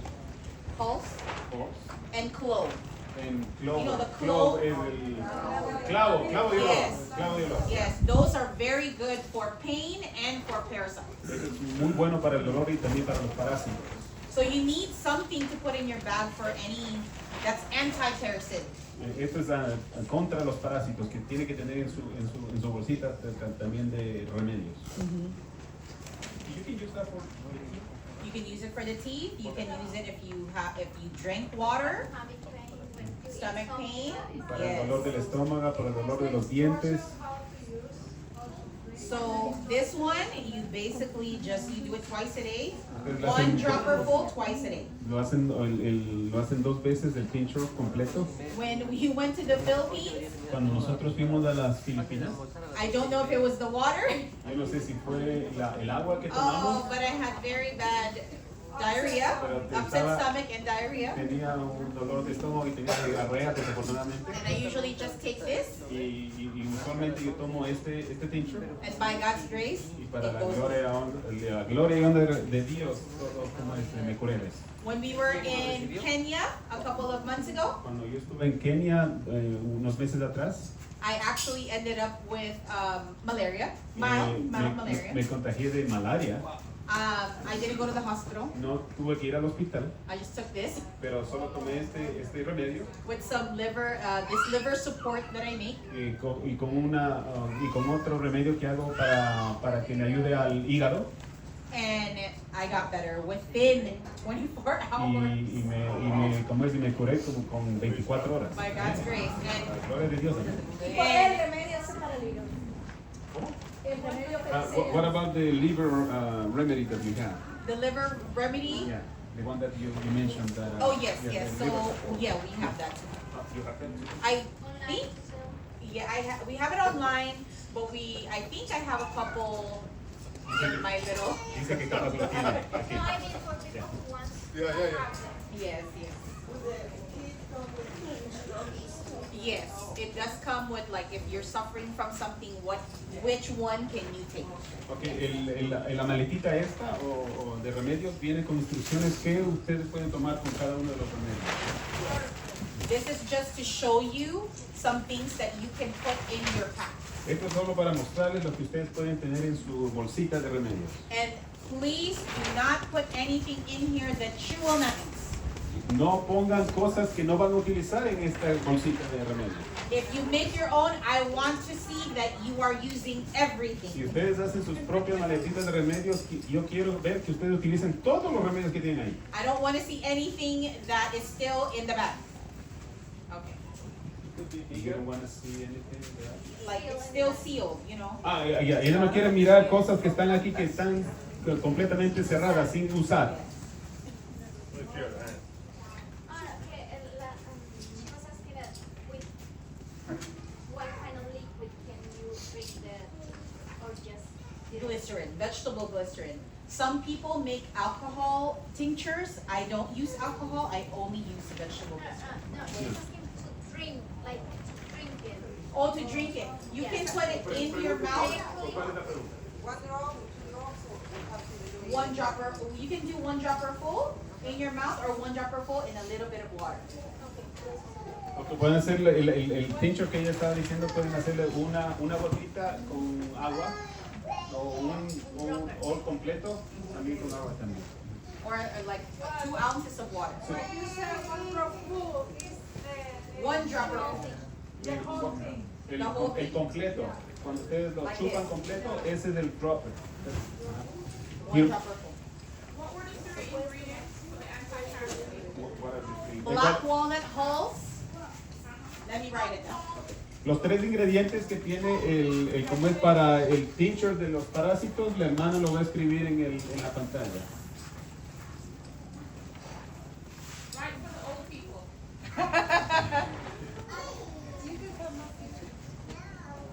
Speaker 2: hulls,
Speaker 4: hulls.
Speaker 2: and clove.
Speaker 4: En clove.
Speaker 2: You know, the
Speaker 4: Clove
Speaker 2: clove.
Speaker 4: es el clavo de olor.
Speaker 2: Yes.
Speaker 4: Clavo de olor.
Speaker 2: Yes, those are very good for pain and for parasites.
Speaker 4: Eso es muy bueno para el dolor y también para los parásitos.
Speaker 2: So you need something to put in your bag for any that's anti-parasitic.
Speaker 4: Esto es contra los parásitos que tiene que tener en su bolsita también de remedios. You can use that for
Speaker 2: You can use it for the teeth. You can use it if you drink water, stomach pain.
Speaker 4: para el dolor del estómago, para el dolor de los dientes.
Speaker 2: So this one, you basically you do it twice a day.
Speaker 4: Ustedes lo
Speaker 2: One
Speaker 4: hacen-
Speaker 2: dropper full twice a day.
Speaker 4: Lo hacen, lo hacen 2 veces el tincture completo.
Speaker 2: When we went to the Philippines,
Speaker 4: Cuando nosotros fuimos a las Filipinas,
Speaker 2: I don't know if it was the water.
Speaker 4: yo no sé si fue el agua que
Speaker 2: Oh,
Speaker 4: tomamos,
Speaker 2: but I had very bad diarrhea, upset stomach and diarrhea.
Speaker 4: tenía un dolor de estómago y tenía diarrea desafortunadamente.
Speaker 2: And I usually just take this,
Speaker 4: Y usualmente yo tomo este tincture
Speaker 2: and by God's grace,
Speaker 4: y para
Speaker 2: it
Speaker 4: la
Speaker 2: goes.
Speaker 4: gloria y honra de Dios, todo como me curé de eso.
Speaker 2: When we were in Kenya a couple of months ago,
Speaker 4: Cuando yo estuve en Kenia unos meses atrás,
Speaker 2: I actually ended up with malaria, mild malaria.
Speaker 4: me contagié de malaria.
Speaker 2: I didn't go to the hospital.
Speaker 4: No tuve que ir al hospital,
Speaker 2: I just took this
Speaker 4: pero solo tomé este remedio
Speaker 2: with some this liver support that I make.
Speaker 4: y con otro remedio que hago para que me ayude al hígado
Speaker 2: And I got better within 24 hours.
Speaker 4: y me curé como con 24 horas.
Speaker 2: By God's grace.
Speaker 4: La gloria de Dios. amén.
Speaker 6: ¿Y cuál es el remedio ese para el hígado? El remedio que dice.
Speaker 4: What about the liver remedy that you have?
Speaker 2: The liver remedy.
Speaker 4: Yeah, the one that you mentioned. That,
Speaker 2: Oh yes,
Speaker 4: yeah,
Speaker 2: yes.
Speaker 4: the
Speaker 2: So
Speaker 4: liver.
Speaker 2: yeah, we have that too.
Speaker 4: You have that too?
Speaker 2: I think, we have it online, but I think I have a couple in my little.
Speaker 4: Dice que capaz lo tiene aquí.
Speaker 5: No, I mean for people who want.
Speaker 2: Yes. Yes, it does come with like if you're suffering from something, which one can you take?
Speaker 4: Okay, la maletita esta o de remedios viene con instrucciones que ustedes pueden tomar con cada uno de los remedios.
Speaker 2: This is just to show you some things that you can put in your pack.
Speaker 4: Esto es solo para mostrarles lo que ustedes pueden tener en su bolsita de remedios.
Speaker 2: And please do not put anything in here that you will not use.
Speaker 4: No pongan cosas que no van a utilizar en esta bolsita de remedio.
Speaker 2: If you make your own, I want to see that you are using
Speaker 4: Si
Speaker 2: everything.
Speaker 4: ustedes hacen sus propias maletitas de remedios, yo quiero ver que ustedes utilicen todos los remedios que tienen ahí.
Speaker 2: I don't want to see anything that is still in the bag. Okay.
Speaker 4: You don't want to see anything there?
Speaker 2: Like it's still sealed, you know.
Speaker 4: Ah, ya, ella no quiere mirar cosas que están aquí que están completamente cerradas, sin usar.
Speaker 5: Cosas que with what kind of liquid can you drink that or just
Speaker 2: Glycerin, vegetable glycerin. Some people make alcohol tinctures. I don't use alcohol. I only use vegetable glycerin.
Speaker 5: no, she's asking to drink, like to drink it.
Speaker 2: Oh, to drink it. You can put it in your mouth. One dropper. You can do one dropper full in your mouth or one dropper full in a little bit of water.
Speaker 4: Porque pueden hacer el tincture que ella estaba diciendo, pueden hacerle una gotita con agua o un all completo también con agua también.
Speaker 2: Or like 2 ounces of water.
Speaker 12: So you said one drop full is
Speaker 2: One dropper full.
Speaker 4: El completo, cuando ustedes lo
Speaker 2: Like
Speaker 4: chupan
Speaker 2: this.
Speaker 4: completo, ese es el dropper.
Speaker 2: One dropper full.
Speaker 9: What were the 3 ingredients for the anti-parasite?
Speaker 2: Black walnut hulls. Let me write it down.
Speaker 4: Los 3 ingredientes que tiene el como es para el tincture de los parásitos, la hermana lo va a escribir en la pantalla.
Speaker 9: Right for the old people.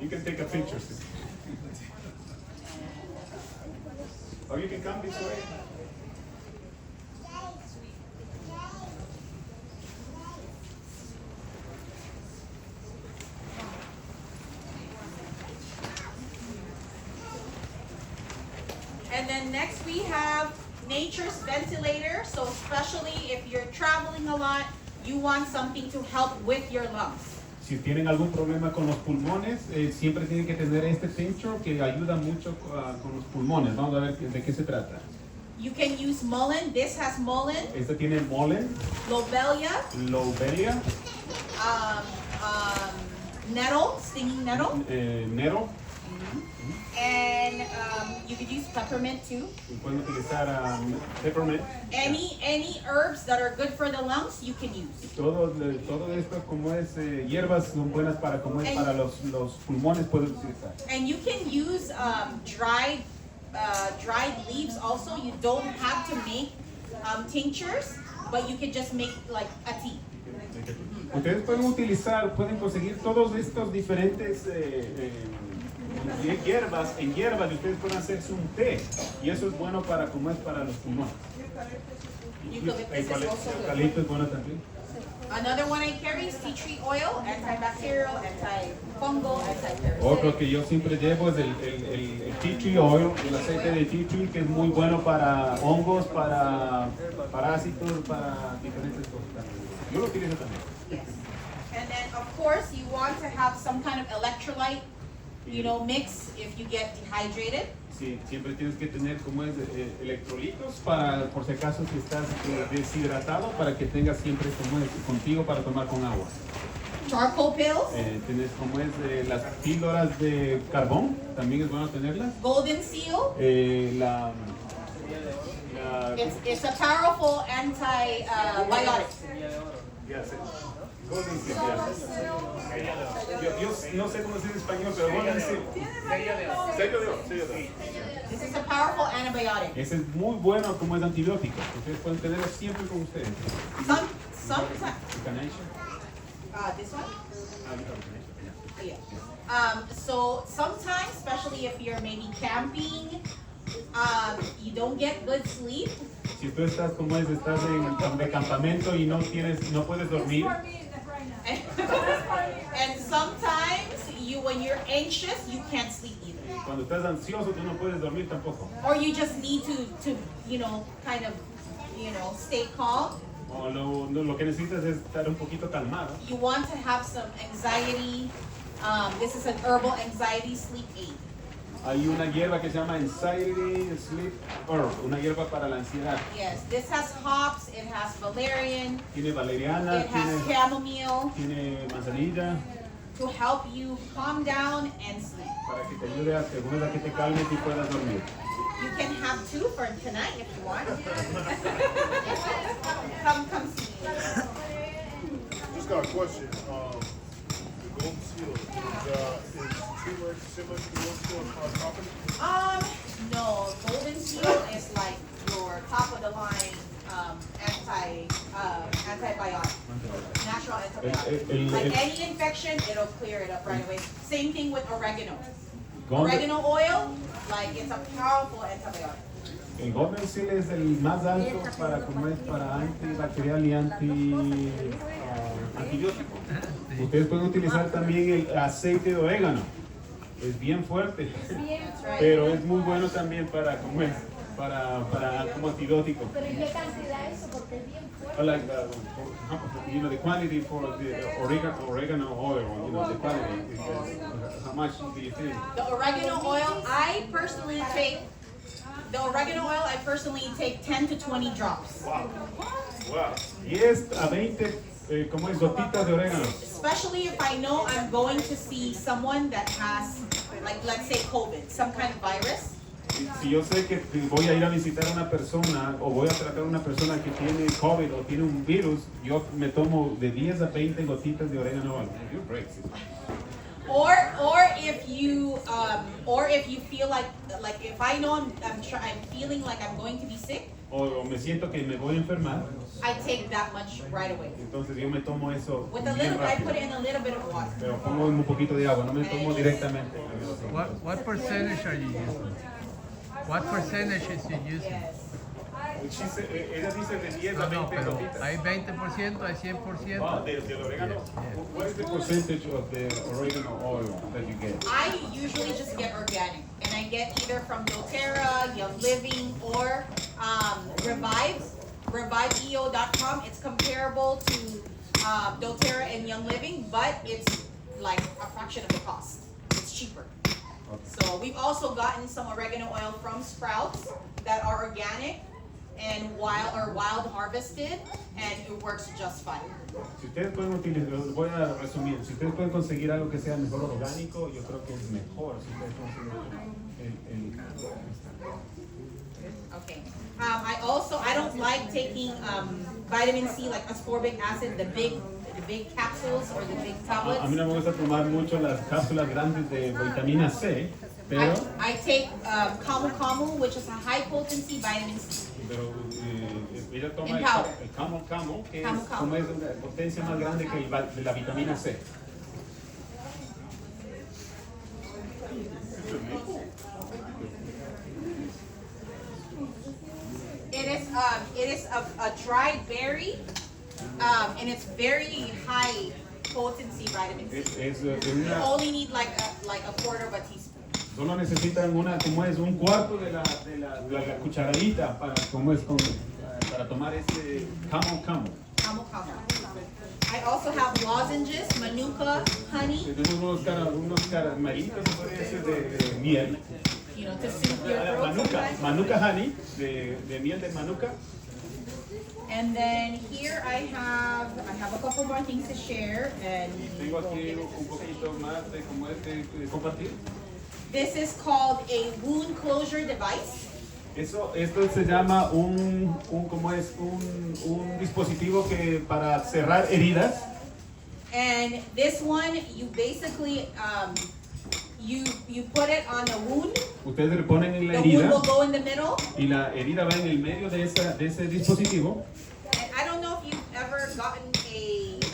Speaker 4: You can take a picture. Or you can come this way.
Speaker 2: And then next we have nature's ventilator. So especially if you're traveling a lot, you want something to help with your lungs.
Speaker 4: Si tienen algún problema con los pulmones, siempre tienen que tener este tincture que ayuda mucho con los pulmones. Vamos a ver de qué se trata.
Speaker 2: You can use mullein. This has mullein,
Speaker 4: Este tiene mullein,
Speaker 2: lobelia,
Speaker 4: lobelia,
Speaker 2: nettle, stinging nettle,
Speaker 4: nettle.
Speaker 2: and you could use peppermint too.
Speaker 4: Y pueden utilizar peppermint.
Speaker 2: Any herbs that are good for the lungs, you can use.
Speaker 4: Todo esto como es hierbas son buenas para como es para los pulmones pueden utilizar.
Speaker 2: And you can use dried leaves also. You don't have to make tinctures, but you can just make like a tea.
Speaker 4: Ustedes pueden utilizar, pueden conseguir todos estos diferentes hierbas y ustedes pueden hacerse un té y eso es bueno para como es para los pulmones. Eucalipto es bueno también.
Speaker 2: Another one I carry is tea tree oil, antibacterial, antifungal, antiparasitic.
Speaker 4: Otro que yo siempre llevo es el tea tree oil, el aceite de tea tree que es muy bueno para hongos, para parásitos, para diferentes cosas. Yo lo utilizo también.
Speaker 2: Yes. And then of course you want to have some kind of electrolyte, mix if you get dehydrated.
Speaker 4: Sí, siempre tienes que tener como es electrolitos para por si acaso si estás deshidratado para que tengas siempre como es contigo para tomar con agua.
Speaker 2: Charcoal pills,
Speaker 4: Tienes como es las píldoras de carbón, también es bueno tenerlas.
Speaker 2: golden seal. It's a powerful antibiotic.
Speaker 4: Golden seal, yo no sé cómo se dice en español, pero golden seal. Sello de oro.
Speaker 2: This is a powerful antibiotic.
Speaker 4: Ese es muy bueno como es antibiótico. Ustedes pueden tenerlo siempre con ustedes.
Speaker 2: Sometimes, this one? Yeah. So sometimes, especially if you're maybe camping, you don't get good sleep.
Speaker 4: Si tú estás como es, estás de campamento y no puedes dormir.
Speaker 2: And sometimes when you're anxious, you can't sleep either.
Speaker 4: Cuando estás ansioso, tú no puedes dormir tampoco.
Speaker 2: Or you just need to kind of, stay calm.
Speaker 4: O lo que necesitas es estar un poquito calmado.
Speaker 2: You want to have some anxiety. This is an herbal anxiety sleep aid.
Speaker 4: Hay una hierba que se llama Anxiety Sleep Herb, una hierba para la ansiedad.
Speaker 2: Yes, this has hops, it has valerian,
Speaker 4: Tiene valeriana,
Speaker 2: it has chamomile
Speaker 4: tiene manzanilla,
Speaker 2: to help you calm down and sleep.
Speaker 4: para que te ayude a que te calmes y puedas dormir.
Speaker 2: You can have 2 for tonight if you want. Come see me.
Speaker 7: Just got a question. The gold seal is turmeric similar to the gold seal on property?
Speaker 2: No, golden seal is like your top of the line antibiotic, natural antibiotic. Like any infection, it'll clear it up right away. Same thing with oregano. Oregano oil, like it's a powerful antibiotic.
Speaker 4: El Golden Seal es el más alto para antibacterial y antibiótico. Ustedes pueden utilizar también el aceite de orégano. Es bien fuerte, pero es muy bueno también para como antibiótico.
Speaker 6: Pero ¿en qué cantidad eso? Porque es bien fuerte.
Speaker 4: Like the quantity for the oregano oil, the quantity. How much do you think?
Speaker 2: The oregano oil, I personally take 10 to 20 drops.
Speaker 4: Wow. 10 a 20 gotitas de orégano.
Speaker 2: Especially if I know I'm going to see someone that has, like, let's say COVID, some kind of virus.
Speaker 4: Si yo sé que voy a ir a visitar a una persona o voy a tratar a una persona que tiene COVID o tiene un virus, yo me tomo de 10 a 20 gotitas de orégano.
Speaker 2: Or if you feel like if I know I'm feeling like I'm going to be sick,
Speaker 4: o me siento que me voy a enfermar,
Speaker 2: I take that much right away.
Speaker 4: Entonces yo me tomo eso
Speaker 2: With a little, I put it in a little bit of water.
Speaker 4: Pero pongo un poquito de agua, no me tomo directamente.
Speaker 3: What percentage are you using? What percentage is you using?
Speaker 4: Ella dice de 10 a 20 gotitas.
Speaker 3: ¿Hay 20%, hay 100%?
Speaker 4: Del orégano. What is the percentage of the oregano oil that you get?
Speaker 2: I usually just get organic, and I get either from doTERRA, Young Living, or ReviveEO.com. It's comparable to doTERRA and Young Living, but it's like a fraction of the cost. It's cheaper. So we've also gotten some oregano oil from Sprouts that are organic and wild harvested, and it works just fine.
Speaker 4: Si ustedes pueden utilizar, voy a resumir, si ustedes pueden conseguir algo que sea mejor orgánico, yo creo que es mejor si ustedes consiguen
Speaker 2: Okay. I don't like taking vitamin C, like ascorbic acid, the big capsules or the big tablets.
Speaker 4: A mí no me gusta tomar mucho las cápsulas grandes de vitamina C, pero
Speaker 2: I take camu, which is a high potency vitamin C.
Speaker 4: Pero ella toma el camu, que es como es una potencia más grande que la vitamina C.
Speaker 2: It is a dried berry, and it's very high potency vitamin C. You only need like a quarter of a teaspoon.
Speaker 4: Solo necesitan un cuarto de la cucharadita para tomar ese camu.
Speaker 2: I also have lozenges, manuka, honey.
Speaker 4: Tenemos unos caramelitos de miel.
Speaker 2: You know, to soothe your throat.
Speaker 4: Manuka honey, de miel de manuka.
Speaker 2: And then here I have a couple more things to share. And
Speaker 4: tengo aquí un poquito más de compartir.
Speaker 2: This is called a wound closure device.
Speaker 4: Esto se llama un dispositivo que para cerrar heridas.
Speaker 2: And this one, you basically you put it on the wound.
Speaker 4: Ustedes le ponen en la
Speaker 2: herida. The wound will go in the middle.
Speaker 4: Y la herida va en el medio de ese dispositivo.
Speaker 2: And I don't know if you've ever gotten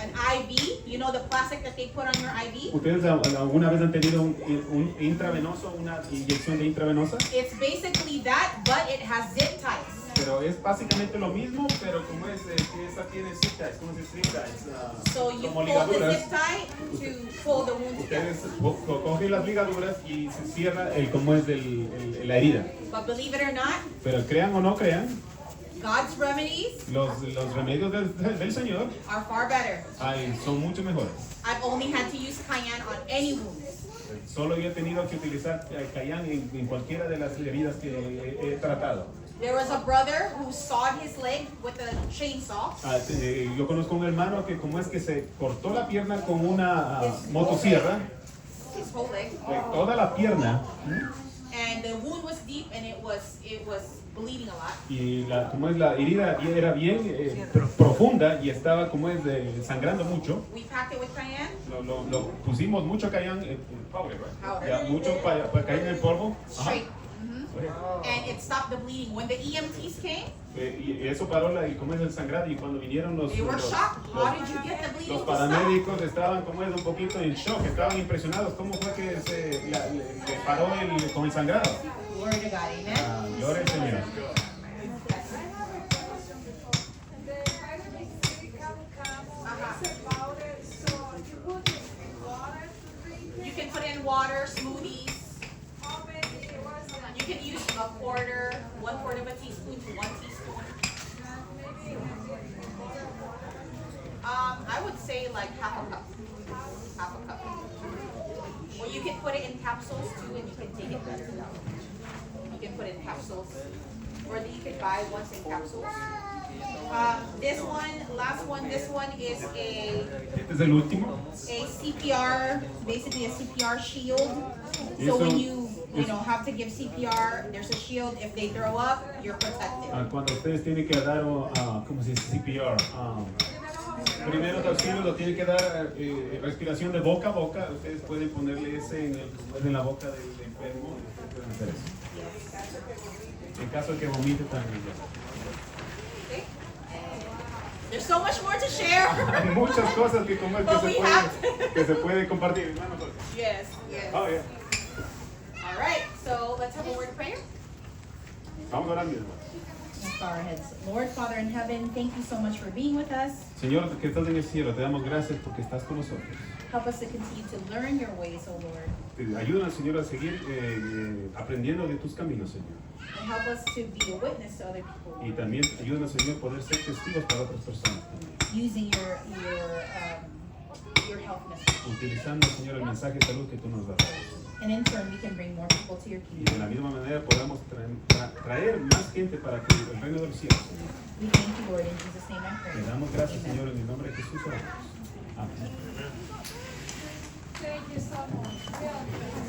Speaker 2: an IV, you know the plastic that they put on your IV.
Speaker 4: ¿Ustedes alguna vez han tenido un intravenoso, una inyección de intravenosa?
Speaker 2: It's basically that, but it has zip ties.
Speaker 4: Pero es básicamente lo mismo, pero como es que esa tiene zip ties, ¿cómo se zip ties?
Speaker 2: So you pull the zip tie to pull the wound together.
Speaker 4: Ustedes cogen las ligaduras y se cierra como es la herida.
Speaker 2: But believe it or not,
Speaker 4: pero crean o no crean,
Speaker 2: God's remedies
Speaker 4: Los remedios del Señor
Speaker 2: are far better.
Speaker 4: son mucho mejores.
Speaker 2: I've only had to use cayenne on any wounds.
Speaker 4: Solo yo he tenido que utilizar cayenne en cualquiera de las heridas que he tratado.
Speaker 2: There was a brother who sawed his leg with a chainsaw.
Speaker 4: Yo conozco un hermano que como es que se cortó la pierna con una motosierra,
Speaker 2: His whole leg.
Speaker 4: toda la pierna,
Speaker 2: And the wound was deep and it was bleeding a lot.
Speaker 4: y como es la herida era bien profunda y estaba como es sangrando mucho.
Speaker 2: We packed it with cayenne.
Speaker 4: Lo pusimos mucho cayenne, powder, right?
Speaker 2: Powder.
Speaker 4: Ya, mucho cayenne en polvo. Ajá.
Speaker 2: Straight. And it stopped the bleeding. When the EMTs came,
Speaker 4: Y eso paró como es el sangrado, y cuando vinieron
Speaker 2: they were shocked. How did you get the bleeding
Speaker 4: los
Speaker 2: to stop?
Speaker 4: paramédicos estaban como es un poquito en shock, estaban impresionados. ¿Cómo fue que le paró con el sangrado?
Speaker 2: Glory to God, amen.
Speaker 4: Gloria al Señor.
Speaker 2: You can put in water, smoothies. You can use a quarter, 1/4 of a teaspoon to 1 teaspoon. I would say like half a cup. Half a cup. Or you can put it in capsules too, and you can take it better. You can put it in capsules, or you can buy ones in capsules. This one, last one. This one is
Speaker 4: Este es el último.
Speaker 2: a CPR, basically a CPR shield. So when you have to give CPR, there's a shield. If they throw up, you're protected.
Speaker 4: Cuando ustedes tienen que dar, ¿cómo se dice? CPR. Primeros auxilios lo tienen que dar respiración de boca a boca. Ustedes pueden ponerle ese en la boca del enfermo. Ustedes pueden hacer eso. En caso de que vomite también.
Speaker 2: Okay. There's so much more to share.
Speaker 4: Hay muchas cosas que como es que se puede compartir.
Speaker 2: Yes, yes.
Speaker 4: Oh, yeah.
Speaker 2: All right, so let's have a word of prayer.
Speaker 4: Vamos a orar, mi hermano.
Speaker 2: Let's bow our heads. Lord, Father in heaven, thank you so much for being with us.
Speaker 4: Señor, que estás en el cielo, te damos gracias porque estás con nosotros.
Speaker 2: Help us to continue to learn your ways, O Lord.
Speaker 4: Ayúdanos, Señor, a seguir aprendiendo de tus caminos, Señor.
Speaker 2: And help us to be a witness to other people.
Speaker 4: Y también ayúdanos, Señor, a poder ser testigos para otras personas también.
Speaker 2: Using your health message.
Speaker 4: Utilizando, Señor, el mensaje de salud que tú nos das.
Speaker 2: And in turn, we can bring more people to your
Speaker 4: Y de
Speaker 2: kingdom.
Speaker 4: la misma manera podamos traer más gente para que el reino de los cielos, Señor.
Speaker 2: We thank you, Lord, in Jesus' name I pray.
Speaker 4: Te damos gracias,
Speaker 2: Amen.
Speaker 4: Señor, en el nombre de Jesús oramos. Amén.
Speaker 6: Thank you so much.